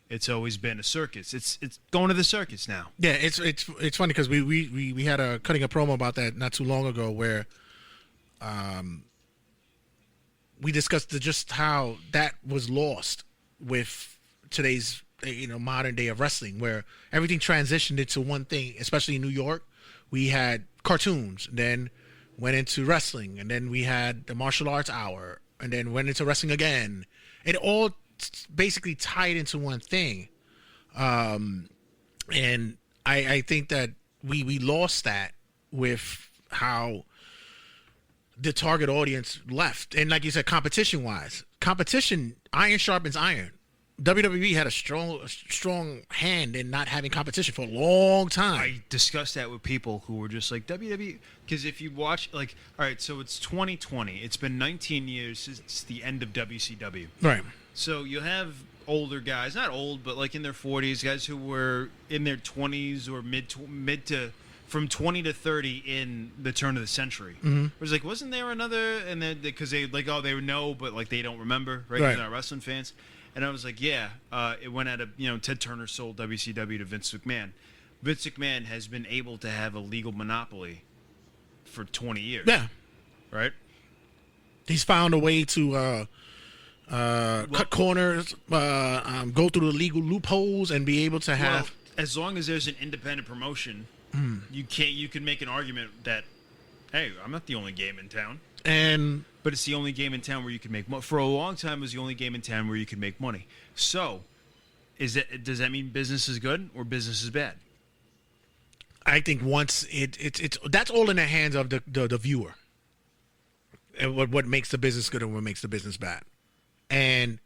It's always been a circus. It's going to the circus now. Yeah, it's funny because we had a cutting a promo about that not too long ago where we discussed just how that was lost with today's modern day of wrestling, where everything transitioned into one thing. Especially in New York, we had cartoons, then went into wrestling, and then we had the martial arts hour, and then went into wrestling again. It all basically tied into one thing, and I think that we lost that with how the target audience left. And like you said, competition, iron sharpens iron. WWE had a strong hand in not having competition for a long time. I discussed that with people who were just like, WWE, because if you watch, like, all right, so it's 2020. It's been 19 years since the end of WCW. Right. So you have older guys, not old, but like in their 40s, guys who were in their 20s or mid to from 20 to 30 in the turn of the century. It was like, wasn't there another? And then because they like, oh, they know, but like they don't remember, right? They're not wrestling fans. And I was like, yeah, it went out of, Ted Turner sold WCW to Vince McMahon. Vince McMahon has been able to have a legal monopoly for 20 years. Yeah. Right? He's found a way to cut corners, go through the legal loopholes, and be able to have... Well, as long as there's an independent promotion You can't. You can make an argument that, hey, I'm not the only game in town. But it's the only game in town where you can make money. For a long time, it was the only game in town where you could make money. So, does that mean business is good or business is bad? I think once it's that's all in the hands of the viewer. And what makes the business good and what makes the business bad. And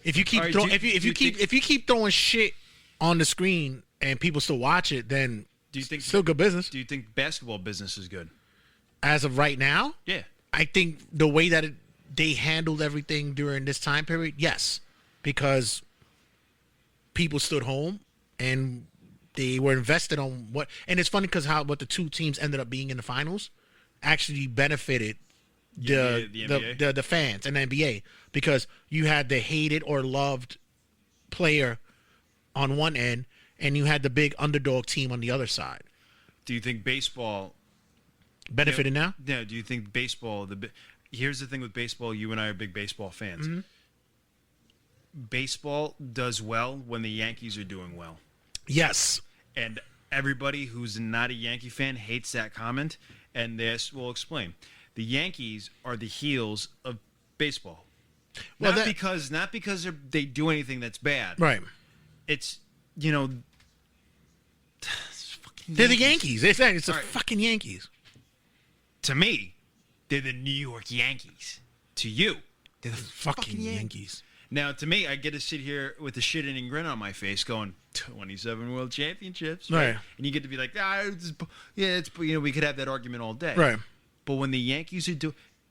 if you keep if you keep throwing shit on the screen and people still watch it, then do you think still good business? Do you think basketball business is good? As of right now? Yeah. I think the way that they handled everything during this time period, yes, because people stood home and they were invested on what. And it's funny because what the two teams ended up being in the finals actually benefited the fans and the NBA, because you had the hated or loved player on one end and you had the big underdog team on the other side. Do you think baseball benefited now? Yeah. Do you think baseball? Here's the thing with baseball. You and I are big baseball fans. Mm-hmm. Baseball does well when the Yankees are doing well. Yes. And everybody who's not a Yankee fan hates that comment, and this will explain. The Yankees are the heels of baseball. Well, not because they do anything that's bad. Right. It's they're the Yankees. It's the fucking Yankees. To me, they're the New York Yankees. To you, they're the fucking Yankees. Now, to me, I get to sit here with a shit-eating grin on my face going, 27 World Championships. Right. And you get to be like, we could have that argument all day. Right. But when the Yankees are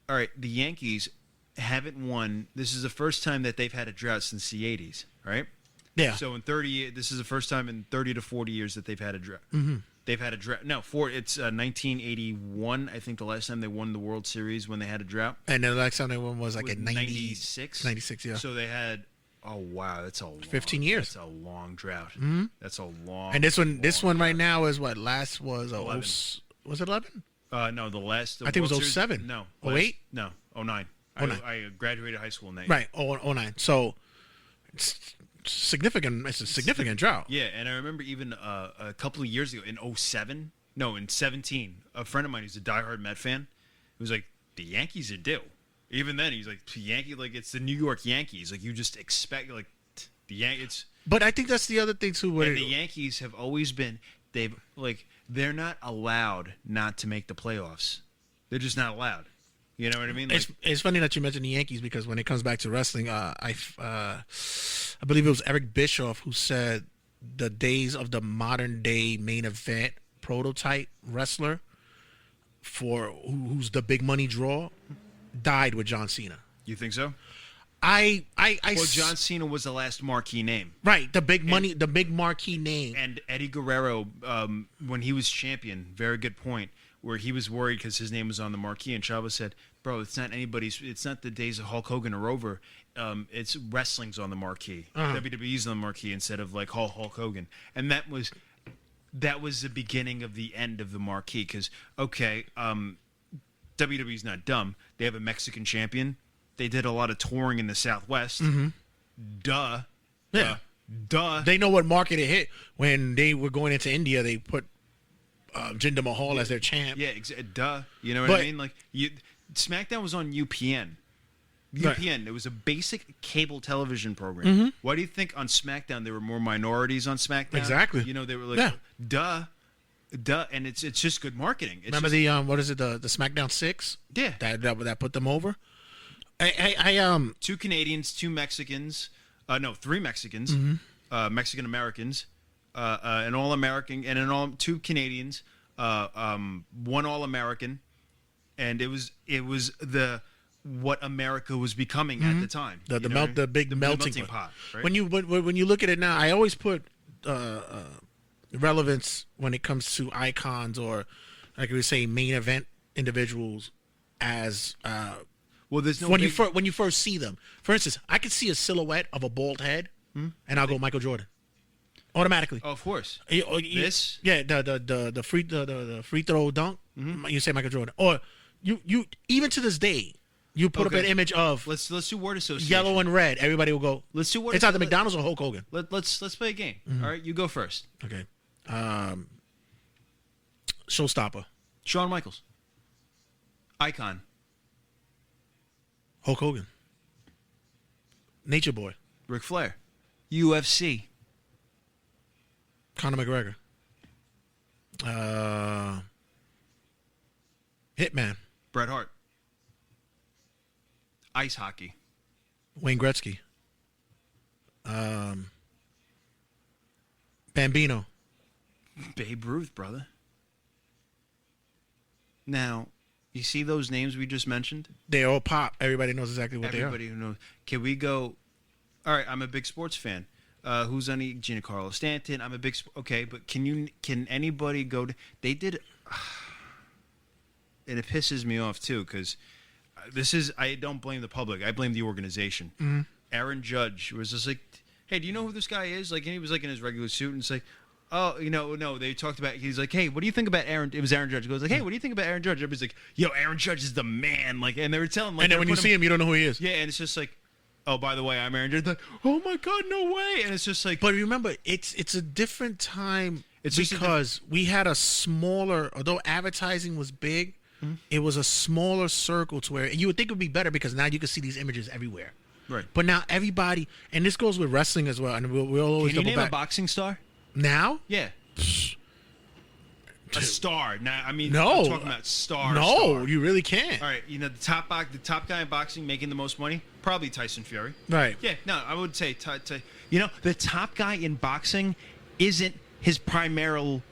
all right, the Yankees haven't won. This is the first time that they've had a drought since the 80s, right? Yeah. So in 30, this is the first time in 30 to 40 years that they've had a drought. Mm-hmm. They've had a drought. No, it's 1981. I think the last time they won the World Series when they had a drought. And the last time they won was like in 96. 96, yeah. So they had. Oh wow, that's a long, 15 years. That's a long drought. Mm-hmm. That's a long. And this one right now is what last was 11. Was it 11? No, the last. I think it was World 07. Series, no. 08? No, 09. 09. I graduated high school in that. Right, 09. So it's significant. It's a significant drought. Yeah, and I remember even a couple of years ago in 07. No, in 17, a friend of mine who's a diehard Met fan, was like, the Yankees are due. Even then, he's like, it's the New York Yankees. Like, you just expect, like, the Yankees. But I think that's the other thing, too. And the Yankees have always been, they're not allowed not to make the playoffs. They're just not allowed. You know what I mean? It's funny that you mentioned the Yankees, because when it comes back to wrestling, I believe it was Eric Bischoff who said the days of the modern day main event prototype wrestler for who's the big money draw died with John Cena. You think so? Well, John Cena was the last marquee name. Right, the big marquee name. And Eddie Guerrero, when he was champion, very good point, where he was worried because his name was on the marquee, and Chavo said, bro, it's not the days of Hulk Hogan are over. It's wrestling's on the marquee. WWE's on the marquee instead of like Hulk Hogan. And that was the beginning of the end of the marquee, because, WWE's not dumb. They have a Mexican champion. They did a lot of touring in the Southwest. Mm-hmm. Duh. Yeah. Duh. They know what market it hit. When they were going into India, they put Jinder Mahal as their champ. Yeah, duh. You know what I mean? Like, SmackDown was on UPN. UPN. It was a basic cable television program. Mm-hmm. Why do you think on SmackDown there were more minorities on SmackDown? Exactly. You know, they were like, duh, and it's just good marketing. It's Remember the what is it, the SmackDown 6? Yeah. That put them over. I 2 Canadians, 2 Mexicans, 3 Mexicans, Mm-hmm. Mexican Americans, an All American, and 2 Canadians, 1 All American, and it was what America was becoming at the time. The big melting pot. Right? When you look at it now, I always put relevance when it comes to icons, or like we say main event individuals, as well, there's no when you first see them. For instance, I could see a silhouette of a bald head, and I'll go Michael Jordan automatically. Oh, of course. The free throw dunk. Mm-hmm. You say Michael Jordan, or you even to this day. You put up an image of let's do word association. Yellow and red. Everybody will go. Let's do word. It's either McDonald's or Hulk Hogan. Let's play a game. Mm-hmm. All right, you go first. Okay. Showstopper. Shawn Michaels. Icon. Hulk Hogan. Nature Boy. Ric Flair. UFC. Conor McGregor. Hitman. Bret Hart. Ice hockey. Wayne Gretzky. Bambino. Babe Ruth, brother. Now, you see those names we just mentioned? They all pop. Everybody knows exactly what Everybody who knows. Can we go? All right, I'm a big sports fan. Who's on Giancarlo Stanton? I'm a big okay, but can anybody go to? They did, and it pisses me off too because I don't blame the public. I blame the organization. Mm-hmm. Aaron Judge was just like, hey, do you know who this guy is? Like, and he was like in his regular suit and it's like, oh, no. They talked about. He's like, hey, what do you think about Aaron? It was Aaron Judge. He goes like, hey, what do you think about Aaron Judge? Everybody's like, yo, Aaron Judge is the man. Like, and they were telling like, and then when you see him, you don't know who he is. Yeah, and it's just like, oh, by the way, I'm Aaron Judge. Like, oh my God, no way. And it's just like, but remember, it's a different time. It's because we had a smaller, although advertising was big, it was a smaller circle to where you would think it would be better because now you can see these images everywhere. Right. But now everybody, and this goes with wrestling as well, and we'll always can you double name back. a boxing star? Now? Yeah. A star. Now, I mean, no. I'm talking about star. No, star. you really can't. All right, the top guy in boxing making the most money, probably Tyson Fury. Right. Yeah. No, I would say, the top guy in boxing isn't his primary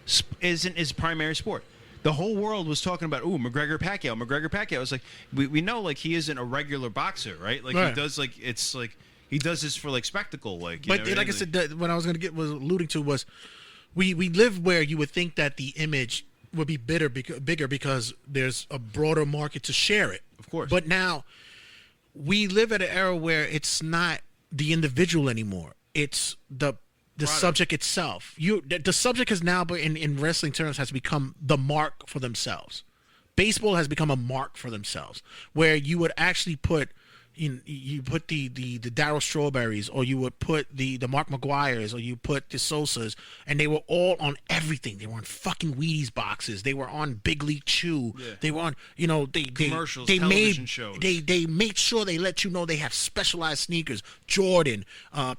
sport. The whole world was talking about, McGregor-Pacquiao. It's like we know like he isn't a regular boxer, right? Like right. he does like it's like he does this for like spectacle, like. But like I said, what I was alluding to was, we live where you would think that the image would be bigger because there's a broader market to share it. Of course. But now we live at an era where it's not the individual anymore. It's the subject itself. The subject has now, in wrestling terms, has become the mark for themselves. Baseball has become a mark for themselves, where you would actually put, you put the Darryl Strawberries, or you would put the Mark McGuires, or you put the Sosas, and they were all on everything. They were on fucking Wheaties boxes. They were on Big League Chew. Yeah. They were on, commercials, they television made, shows. They made sure they let you know they have specialized sneakers. Jordan,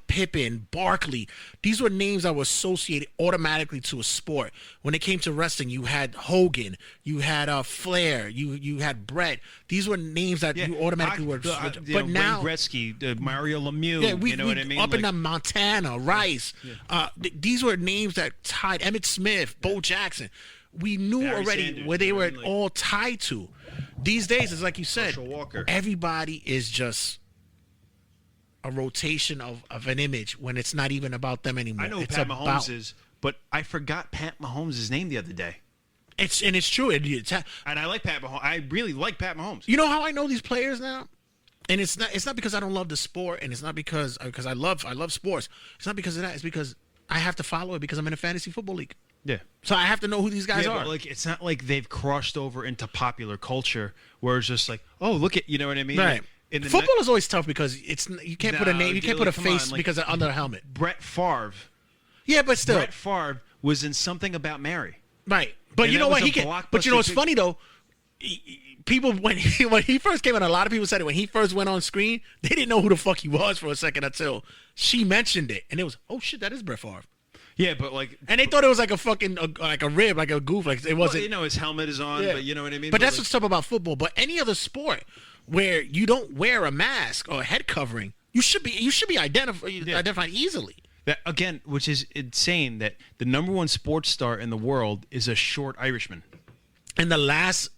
Pippen, Barkley. These were names that were associated automatically to a sport. When it came to wrestling, you had Hogan, you had Flair, you had Brett. These were names that you automatically were. But now, Wayne Gretzky, Mario Lemieux, you know what I mean? Up in the Montana, Rice. These were names that tied Emmett Smith, Bo Jackson. We knew Barry already Sanders, where they were all tied to. These days, it's like you said, Walker. Everybody is just a rotation of an image when it's not even about them anymore. I know it's Pat Mahomes is, but I forgot Pat Mahomes' name the other day. It's true. And I like Pat Mahomes. I really like Pat Mahomes. You know how I know these players now? And it's not because I don't love the sport, and it's not because I love sports. It's not because of that. It's because I have to follow it because I'm in a fantasy football league. Yeah. So I have to know who these guys are. But like, it's not like they've crossed over into popular culture where it's just like, oh, look at, you know what I mean? Right. Like, football is always tough because you can't put a name, you can't put a face because they're under a helmet. Brett Favre. Yeah, but still, Brett Favre was in Something About Mary. Right. But And you know that what? was But you know what's funny though? People when he first came out, a lot of people said it when he first went on screen, they didn't know who the fuck he was for a second until she mentioned it, and it was, oh shit, that is Brett Favre. Yeah, but like, and they thought it was like a fucking like a rib, like a goof, like it wasn't. Well, his helmet is on, but you know what I mean. But that's what's tough about football. But any other sport where you don't wear a mask or a head covering, you should be identified easily. That again, which is insane, that the number one sports star in the world is a short Irishman. And the last,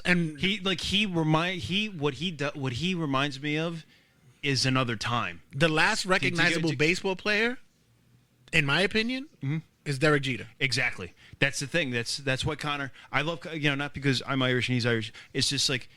and what he reminds me of is another time. The last recognizable baseball player, in my opinion, is Derek Jeter. Exactly. That's the thing. That's what Connor. I love, not because I'm Irish and he's Irish. It's just like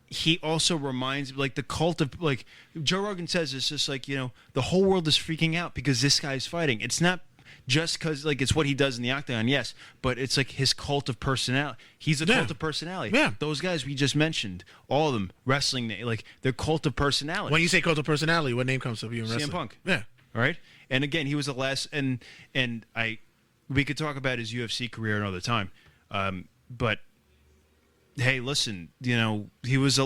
he also reminds, like, the cult of, like Joe Rogan says, it's just like, the whole world is freaking out because this guy's fighting. It's not just because, like, it's what he does in the octagon, yes, but it's like his cult of personality. He's a cult of personality. Yeah. Those guys we just mentioned, all of them, wrestling, like, they're cult of personality. When you say cult of personality, what name comes to you in wrestling? CM Punk. Yeah. All right. And again, he was the last, and we could talk about his UFC career another time. But hey, listen, he was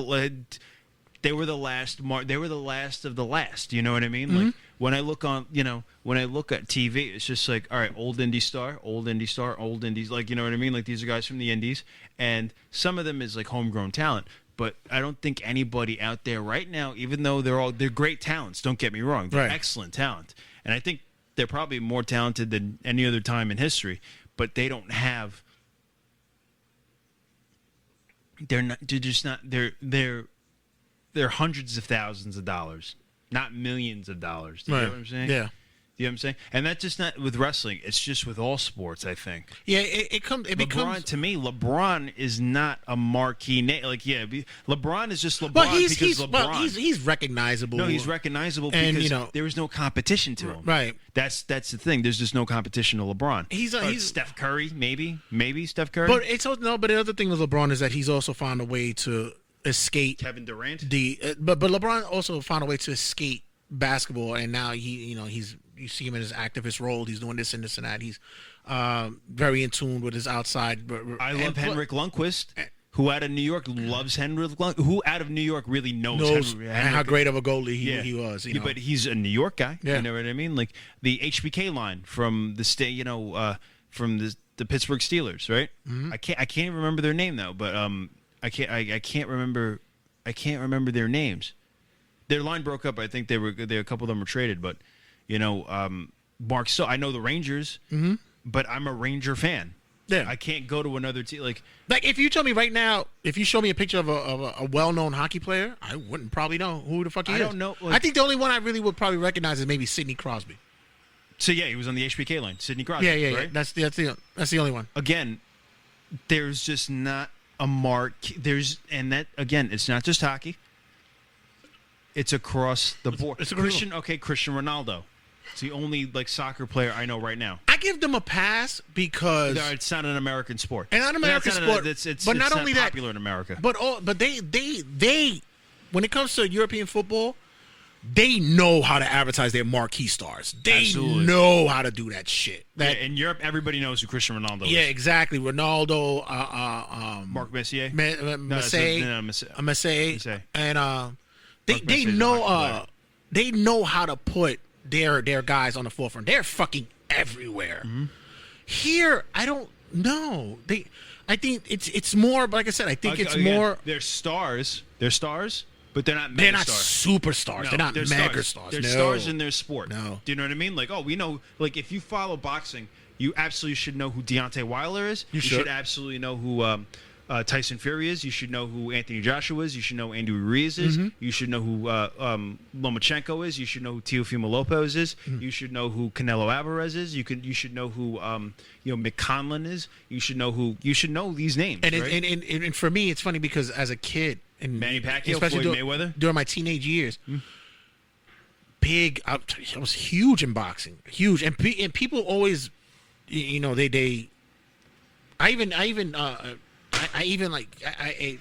they were the last they were the last of the last. You know what I mean? Mm-hmm. Like when I look at TV, it's just like, all right, old indie star, old indies, like, you know what I mean? Like, these are guys from the indies, and some of them is like homegrown talent. But I don't think anybody out there right now, even though they're great talents, don't get me wrong, they're excellent talent, and I think they're probably more talented than any other time in history. But they don't have. They're just not. They're hundreds of thousands of dollars, not millions of dollars. Do you know what I'm saying? Yeah. You know what I'm saying? And that's just not with wrestling. It's just with all sports, I think. Yeah, it becomes. To me, LeBron is not a marquee name. Like, LeBron is just LeBron he's LeBron. He's recognizable. No, he's recognizable because there is no competition to him. Right. That's the thing. There's just no competition to LeBron. He's Steph Curry, maybe Steph Curry. But but the other thing with LeBron is that he's also found a way to escape Kevin Durant. But LeBron also found a way to escape basketball, and now you see him in his activist role. He's doing this and this and that. He's very in tune with his outside. I love Henrik Lundqvist, who out of New York loves Henrik Lundqvist, who out of New York really knows Henrik, how great of a goalie he was. But he's a New York guy. Yeah. You know what I mean? Like the HBK line from the state, from the Pittsburgh Steelers, right? Mm-hmm. I can't even remember their name though, but I can't remember their names. Their line broke up. I think a couple of them were traded, but Mark. So I know the Rangers, but I'm a Ranger fan. Yeah, I can't go to another team. Like if you tell me right now, if you show me a picture of a well-known hockey player, I wouldn't probably know who the fuck he is. I don't know. I think the only one I really would probably recognize is maybe Sidney Crosby. So yeah, he was on the HBK line, Sidney Crosby. Yeah. Right? That's the only one. Again, there's just not a mark. It's not just hockey. It's across the board. Cristiano Ronaldo. It's the only soccer player I know right now. I give them a pass because it's not an American sport. And not an American sport. But not only that, popular in America. But they when it comes to European football, they know how to advertise their marquee stars. They know how to do that shit. In Europe, everybody knows who Cristiano Ronaldo is. Yeah, exactly. Ronaldo, Marc Messier, Messier, and they know how to put their guys on the forefront. They're fucking everywhere. Mm-hmm. Here, I don't know. I think it's more. Like I said, I think it's more. They're stars. They're stars, but they're not. They're not superstars. No, they're not mega stars. They're stars in their sport. No. Do you know what I mean? We know. If you follow boxing, you absolutely should know who Deontay Wilder is. You should absolutely know who Tyson Fury is. You should know who Anthony Joshua is. You should know who Andy Ruiz is. Mm-hmm. You should know who Lomachenko is. You should know who Teofimo Lopez is. Mm-hmm. You should know who Canelo Alvarez is. You should know who Mick Conlan is. You should know these names. And right? and for me, it's funny because as a kid, and Manny Pacquiao, especially Floyd Mayweather, during my teenage years, I was huge in boxing, huge, and people always,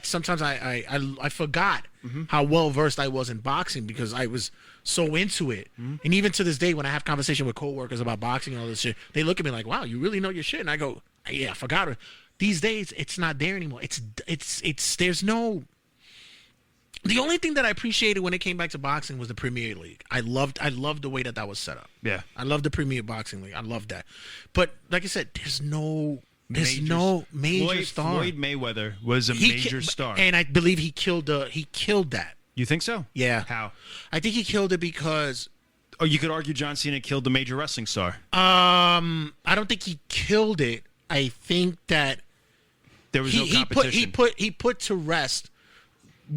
sometimes I forgot how well versed I was in boxing because I was so into it. Mm-hmm. And even to this day, when I have conversation with coworkers about boxing and all this shit, they look at me like, "Wow, you really know your shit." And I go, "Yeah, I forgot it." These days, it's not there anymore. There's no. The only thing that I appreciated when it came back to boxing was the Premier League. I loved the way that was set up. Yeah, I loved the Premier Boxing League. I loved that. But like I said, there's no major star. Floyd Mayweather was a major star, and I believe he killed that. You think so? Yeah. How? I think he killed it because. Oh, you could argue John Cena killed the major wrestling star. I don't think he killed it. I think that there was no competition. He put to rest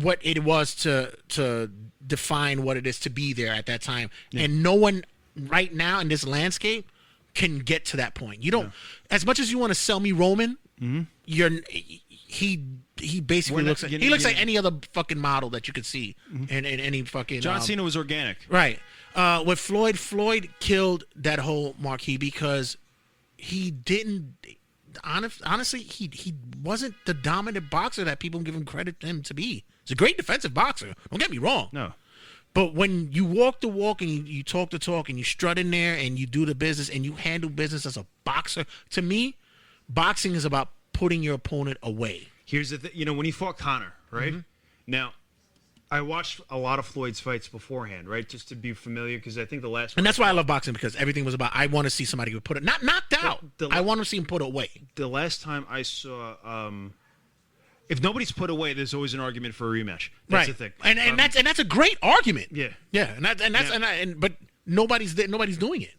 what it was to define what it is to be there at that time, and no one right now in this landscape can get to that point. You don't, as much as you want to sell me Roman, he basically looks like any other fucking model that you could see in any fucking. John Cena was organic, right? With Floyd killed that whole marquee because he didn't. Honestly, he wasn't the dominant boxer that people give him credit to him to be. He's a great defensive boxer. Don't get me wrong. No. But when you walk the walk and you talk the talk and you strut in there and you do the business and you handle business as a boxer, to me, boxing is about putting your opponent away. Here's the thing. You know, when he fought Conor, right? Mm-hmm. Now, I watched a lot of Floyd's fights beforehand, right? Just to be familiar, because I think the last... And that's why I love boxing, because everything was about, I want to see somebody get put, not knocked out. I want to see him put away. The last time I saw... if nobody's put away, there's always an argument for a rematch. That's the thing. And that's a great argument. Yeah. Yeah, but nobody's doing it.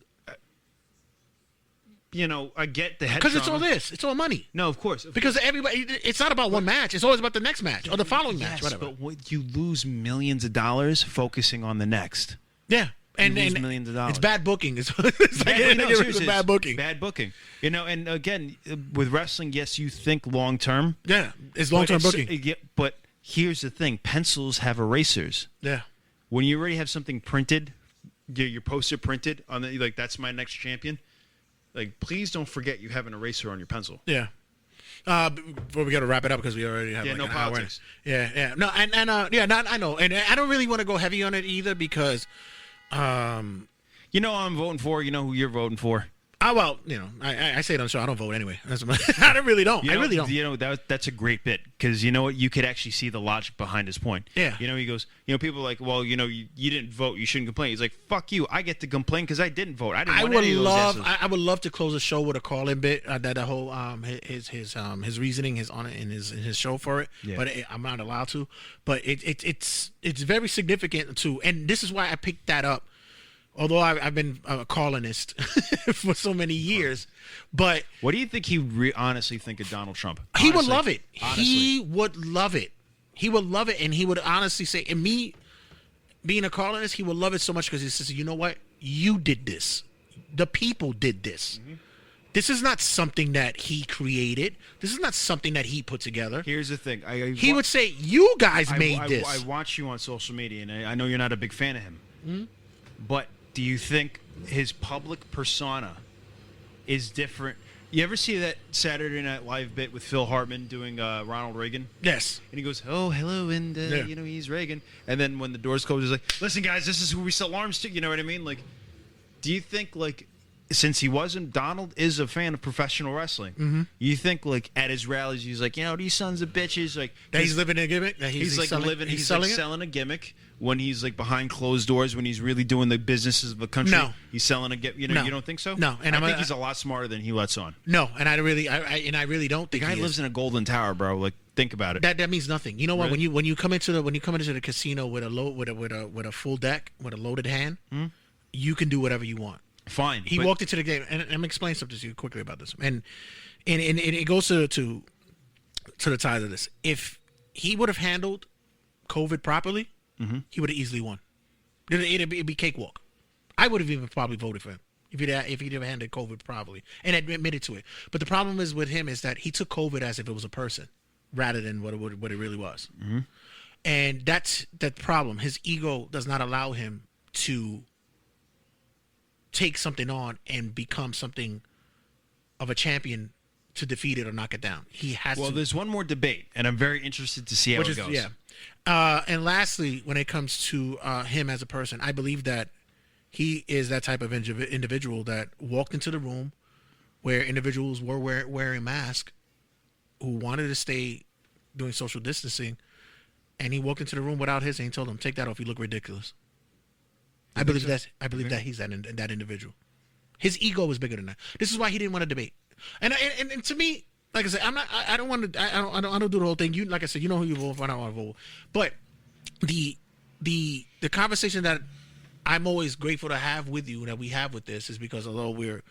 You know, I get the head because it's all trauma. this. It's all money. No, of course. Because everybody, it's not about one match. It's always about the next match or the following match. Whatever. But you lose millions of dollars focusing on the next. Yeah, and millions of dollars. It's bad booking. It's like bad booking. Bad booking. You know, and again, with wrestling, yes, you think long term. Yeah, it's long term booking. But here's the thing: pencils have erasers. Yeah. When you already have something printed, your poster printed on the like, that's my next champion. Like, please don't forget you have an eraser on your pencil. Yeah. Before we got to wrap it up because we already have no an politics. hour. Yeah. No, I know, and I don't really want to go heavy on it either because, you know, who I'm voting for. You know who you're voting for. Well, you know, I say it on the show. I don't vote anyway. I really don't. I really don't. You know, that's a great bit because you know what? You could actually see the logic behind his point. Yeah. You know, he goes, you know, people are like, well, you know, you didn't vote. You shouldn't complain. He's like, fuck you. I get to complain because I didn't vote. I would love to close the show with a call-in bit. That whole his reasoning, his on it, and his show for it. Yeah. But I'm not allowed to. But it's very significant too, and this is why I picked that up. Although I've been a colonist for so many years, but what do you think he honestly think of Donald Trump? Honestly, he would love it. Honestly. He would love it. He would love it, and he would honestly say, and me being a colonist, he would love it so much because he says, you know what? You did this. The people did this. Mm-hmm. This is not something that he created. This is not something that he put together. Here's the thing. He would say, you guys made this. I watch you on social media, and I know you're not a big fan of him, but do you think his public persona is different? You ever see that Saturday Night Live bit with Phil Hartman doing Ronald Reagan? Yes. And he goes, oh, hello, and, you know, he's Reagan. And then when the doors close, he's like, listen, guys, this is who we sell arms to. You know what I mean? Like, do you think, like, since he wasn't, Donald is a fan of professional wrestling. You think, like, at his rallies, he's like, you know, these sons of bitches. Like, that he's living a gimmick? That he's like selling a gimmick. When he's like behind closed doors, when he's really doing the businesses of the country, he's selling a get. You know, you don't think so? No, and I think he's a lot smarter than he lets on. No, and I really don't think the guy lives in a golden tower, bro. Like, think about it. That means nothing. You know what? Really? When you come into the casino with a full deck with a loaded hand, you can do whatever you want. Fine. He walked into the game, and I'm gonna explain something to you quickly about this, and it goes to the ties of this. If he would have handled COVID properly. He would have easily won. It'd be cakewalk. I would have even probably voted for him if he'd have handled COVID properly and admitted to it. But the problem is with him is that he took COVID as if it was a person rather than what it really was. And that's the problem. His ego does not allow him to take something on and become something of a champion to defeat it or knock it down. He has to. Well, there's one more debate, and I'm very interested to see how it goes. Yeah. And lastly, when it comes to him as a person, I believe that he is that type of individual that walked into the room where individuals were wearing masks who wanted to stay doing social distancing, and he walked into the room without his and he told them, take that off, you look ridiculous. I believe that he's that individual. His ego was bigger than that. This is why he didn't want to debate. And to me, like I said, I don't want to. I don't do the whole thing. You, like I said, you know who you vote for. I don't want to vote. But the conversation that I'm always grateful to have with you, that we have with this, is because although we're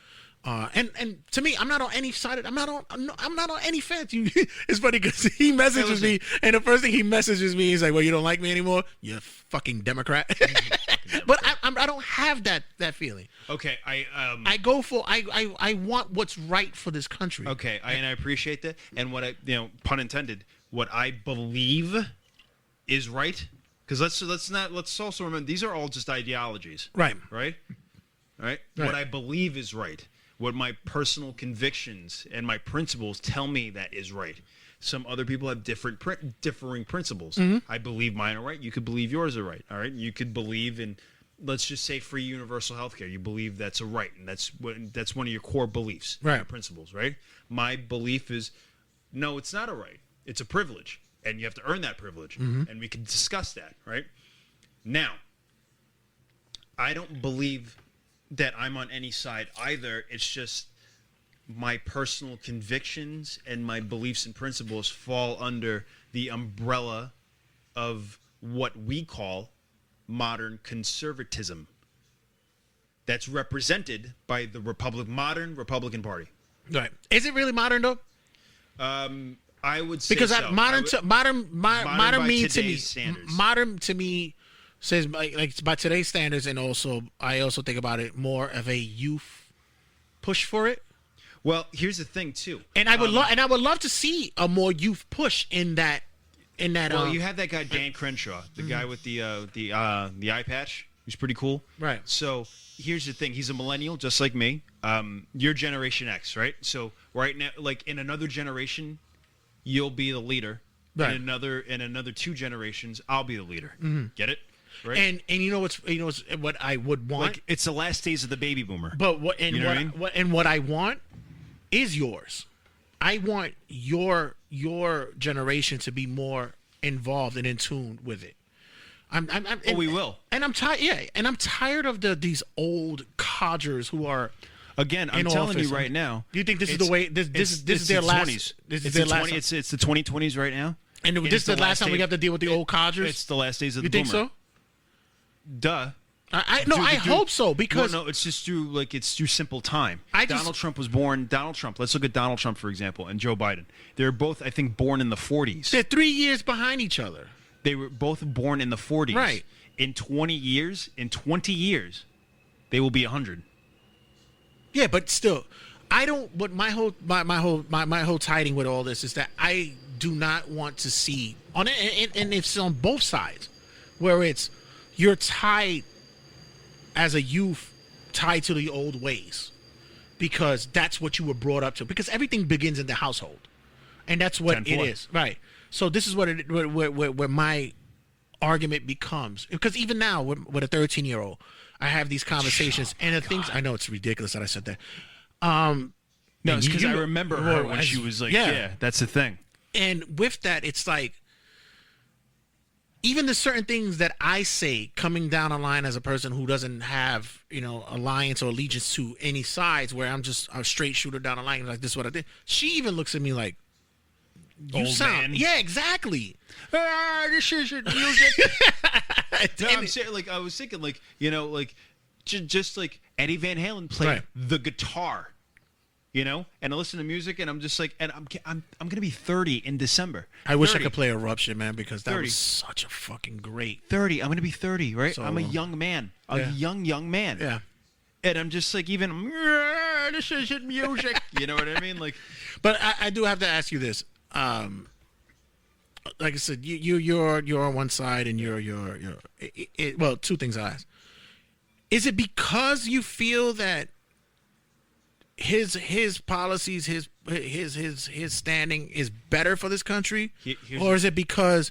and to me, I'm not on any side. I'm not on any fence. It's funny because he messages me, and the first thing he messages me is like, "Well, you don't like me anymore, you fucking Democrat." But I don't have that feeling. Okay, I go for I want what's right for this country. Okay, and I appreciate that. And what I, you know, pun intended, what I believe is right. Because let's also remember, these are all just ideologies. Right. Right. What I believe is right. What my personal convictions and my principles tell me that is right. Some other people have differing principles. I believe mine are right. You could believe yours are right. All right. You could believe in, let's just say, free universal health care. You believe that's a right, and that's one of your core beliefs, right? Your principles, right? My belief is No, it's not a right. It's a privilege, and you have to earn that privilege, and we can discuss that, right? Now, I don't believe that I'm on any side either. It's just my personal convictions and my beliefs and principles fall under the umbrella of what we call modern conservatism. That's represented by the modern Republican Party. Right. Is it really modern though? I would say because so. modern means to me standards. modern to me says like by today's standards, and also I also think about it more of a youth push for it. Well, here's the thing too, and I would love to see a more youth push in that. Well, you have that guy Dan Crenshaw, the guy with the eye patch. He's pretty cool. Right. So here's the thing: he's a millennial, just like me. You're Generation X, right? So right now, like in another generation, you'll be the leader. Right. In another 2 generations, I'll be the leader. Get it? Right. And you know what I would want? Like it's the last days of the baby boomer. But what I want is yours. I want your generation to be more involved and in tune with it. We will. And I'm tired. Yeah, and I'm tired of these old codgers who are. Again, I'm telling you right now. Do you think this is the way? This is their last. 20s. This is their last. It's the 2020s right now. And this is the last time we have to deal with the old codgers. It's the last days of the boomer. You think so? Duh. I hope so because no, it's just through simple time. Donald Trump was born. Donald Trump. Let's look at Donald Trump for example, and Joe Biden. They're both, I think, born in the 40s. They're 3 years behind each other. They were both born in the 40s. Right. In 20 years, they will be 100. Yeah, but still, I don't. But my whole tiding with all this is that I do not want to see on it, and it's on both sides, where it's you're tied as a youth, tied to the old ways, because that's what you were brought up to. Because everything begins in the household, and that's what 10-4. it is, right? So this is where my argument becomes, because even now with a 13-year-old, I have these conversations, and the things I know it's ridiculous that I said that. No, it's because I remember her when she was like, yeah, that's the thing. And with that, it's like, even the certain things that I say coming down the line as a person who doesn't have, alliance or allegiance to any sides, where I'm just a straight shooter down the line, like this is what I did. She even looks at me like, you old sound, man. yeah, exactly. This is music. No, I'm saying, like, I was thinking, like, just like Eddie Van Halen played the guitar, and I listen to music, and I'm just like, and I'm gonna be 30 in December. I wish I could play Eruption, man, because that 30. Was such a fucking great 30. I'm gonna be 30, right? So, I'm a young man, young man. Yeah. And I'm just like, even this isn't music. You know what I mean? Like, but I do have to ask you this. Like I said, you're on one side, and you're well, two things I ask. Is it because you feel that his policies, his standing is better for this country, or is it because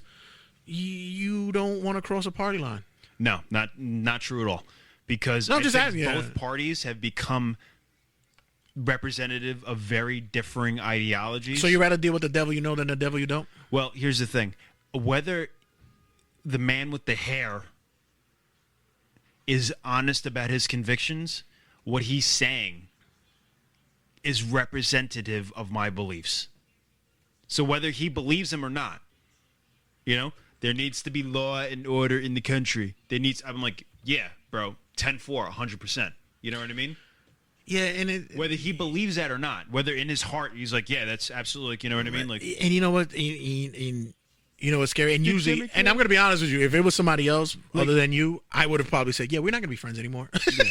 you don't want to cross a party line? No, not true at all. Because both parties have become representative of very differing ideologies. So you rather deal with the devil you know than the devil you don't? Well, here's the thing. Whether the man with the hair is honest about his convictions, what he's saying is representative of my beliefs. So whether he believes them or not, there needs to be law and order in the country. I'm like, yeah, bro, 10-4, 100%. You know what I mean? Yeah, and whether he believes that or not, whether in his heart he's like, yeah, that's absolutely, like, you know what I mean? Like, and you know what? You know what's scary? And usually, and I'm going to be honest with you, if it was somebody else other than you, I would have probably said, yeah, we're not going to be friends anymore. Yeah.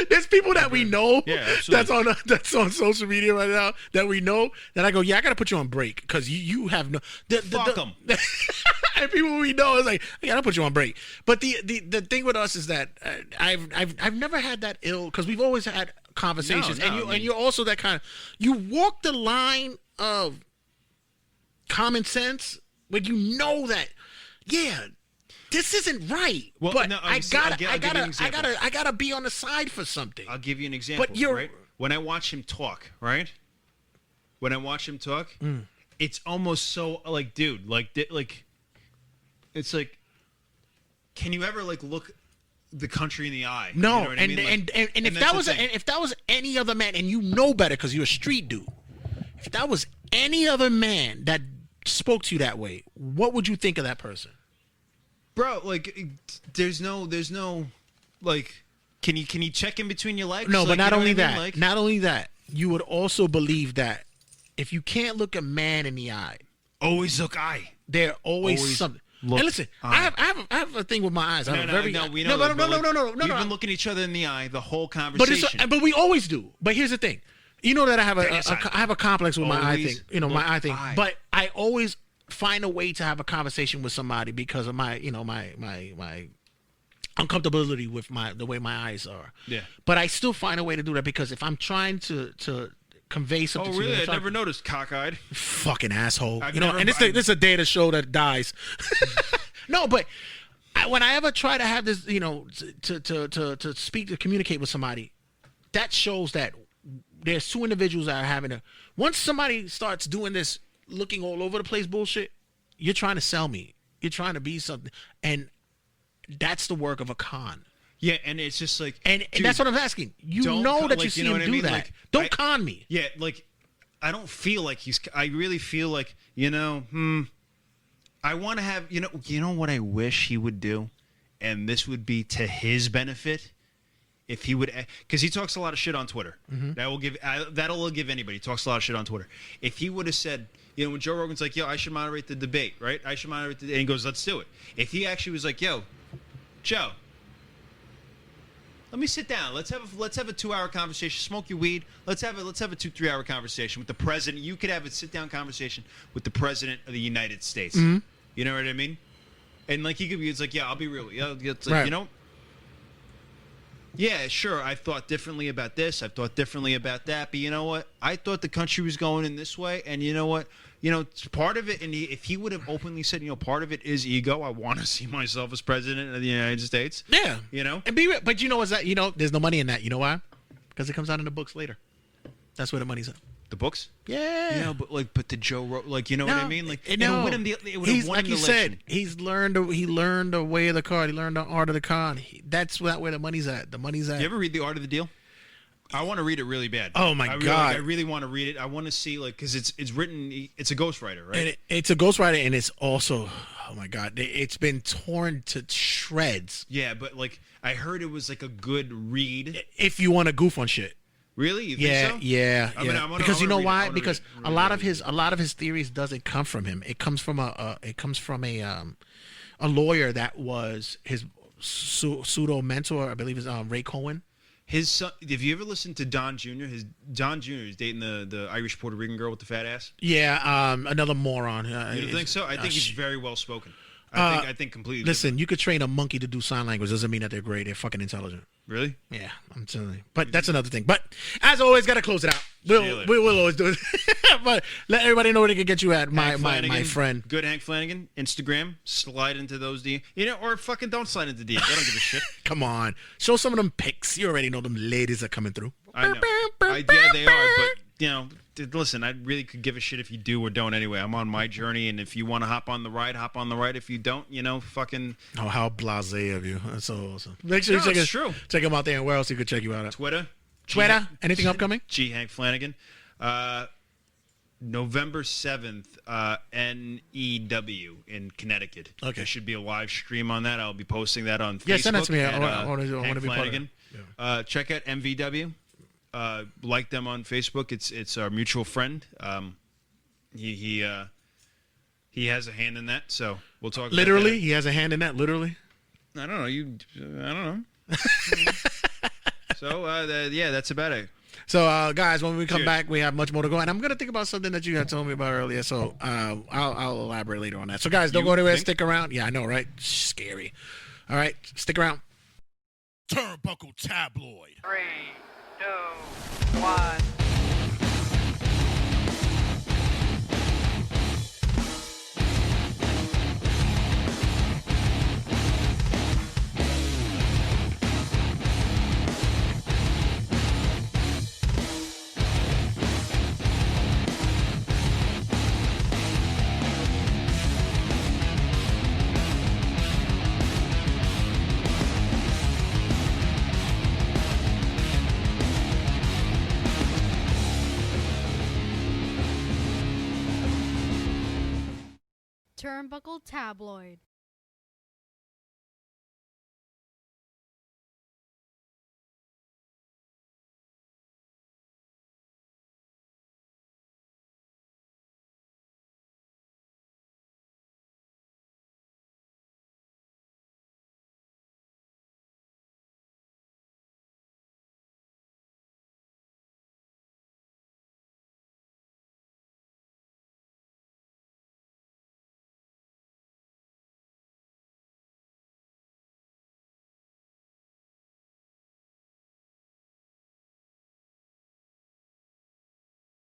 There's people that we know that's on social media right now that we know that I go, yeah, I got to put you on break because you have no... Fuck them. And people we know is like, I got to put you on break. But the thing with us is that I've never had that ill, because we've always had conversations. And you're also that kind of... You walk the line of common sense when you know that, yeah, this isn't right. Well, but no, I gotta be on the side for something. I'll give you an example. But right? When I watch him talk, right? when I watch him talk, it's almost so like, dude, like it's like, can you ever like look the country in the eye? No, you know what I mean? And if that was any other man, and you know better because you're a street dude, if that was any other man that spoke to you that way, what would you think of that person? Bro, like, there's no, like, can you check in between your legs? No, like, but not only that, Like, not only that, you would also believe that if you can't look a man in the eye, always look eye. There always something. And listen, I have a thing with my eyes. No, we know. No. We've been looking each other in the eye the whole conversation. But we always do. But here's the thing. You know that I have a complex with my eye thing. You know, my eye thing. But I always find a way to have a conversation with somebody because of my uncomfortability with the way my eyes are. Yeah. But I still find a way to do that because if I'm trying to convey something. Oh, really? to you, I never noticed cockeyed. Fucking asshole. This is a day to show that dies. No, but when I ever try to have this, to speak, to communicate with somebody, that shows that there's two individuals that are having a. Once somebody starts doing this, looking all over the place bullshit, you're trying to sell me. You're trying to be something, and that's the work of a con. Yeah, and it's just like, and that's what I'm asking. You know that you see him do that. Like, don't con me. Yeah, like I don't feel like he's. I really feel like I want to have you know what I wish he would do, and this would be to his benefit. If he would, because he talks a lot of shit on Twitter. Mm-hmm. That'll give anybody. He talks a lot of shit on Twitter. If he would have said, when Joe Rogan's like, yo, I should moderate the debate, right? I should moderate and he goes, let's do it. If he actually was like, yo, Joe, let me sit down. Let's have a 2-hour conversation. Smoke your weed. Let's have a 2-3 hour conversation with the president. You could have a sit down conversation with the president of the United States. Mm-hmm. You know what I mean? And like he could be, it's like, yeah, I'll be real. Yeah, it's like, right. Yeah, sure. I thought differently about this. I thought differently about that. But you know what? I thought the country was going in this way. And you know what? Part of it, and if he would have openly said, part of it is ego. I want to see myself as president of the United States. Yeah. And be real. But there's no money in that. You know why? Because it comes out in the books later. That's where the money's at. The books? Yeah. But the Joe Rogan, what I mean? Like, it would have won him the like you election. said, he learned the way of the card. He learned the art of the card. That's where the money's at. The money's at. You ever read The Art of the Deal? I want to read it really bad. Oh my God! I really want to read it. I want to see because it's written. It's a ghostwriter, right? And it's a ghostwriter, and it's also, oh my God, it's been torn to shreds. Yeah, but I heard it was like a good read if you want to goof on shit. Really? You think so? Yeah. Because you know why? Because a lot of his theories doesn't come from him. It comes from a lawyer that was his pseudo mentor. I believe is Ray Cohen. His son. Have you ever listened to Don Jr.? Don Jr. is dating the Irish Puerto Rican girl with the fat ass. Yeah. Another moron. You think so? I think he's very well spoken. I think completely. Listen, you could train a monkey to do sign language. Doesn't mean that they're great. They're fucking intelligent. Really? Yeah, I'm telling you. But that's another thing. But as always, gotta close it out. We'll always do it. But let everybody know where they can get you at. My friend. Good Hank Flanagan. Instagram. Slide into those DMs. Or fucking don't slide into DMs. I don't give a shit. Come on. Show some of them pics. You already know them ladies are coming through. I know. Yeah, they are. But listen, I really could give a shit if you do or don't anyway. I'm on my journey, and if you want to hop on the ride, hop on the ride. If you don't, fucking... Oh, how blasé of you. That's so awesome. Make sure you check him out there, and where else he could check you out at? Twitter. Anything upcoming? G. Hank Flanagan. November 7th, NEW in Connecticut. Okay. There should be a live stream on that. I'll be posting that on Facebook. Yeah, send that to me. I want to be part of it. Yeah. Check out MVW. Like them on Facebook. It's our mutual friend. He has a hand in that, so we'll talk. Literally, about that. He has a hand in that. Literally. I don't know. I don't know. So that's about it. So guys, when we come back, we have much more to go, and I'm gonna think about something that you had told me about earlier. So I'll elaborate later on that. So guys, don't go anywhere. Stick around. Yeah, I know, right? Scary. All right, stick around. Turnbuckle Tabloid. 3, 2, 1. Turnbuckle Tabloid.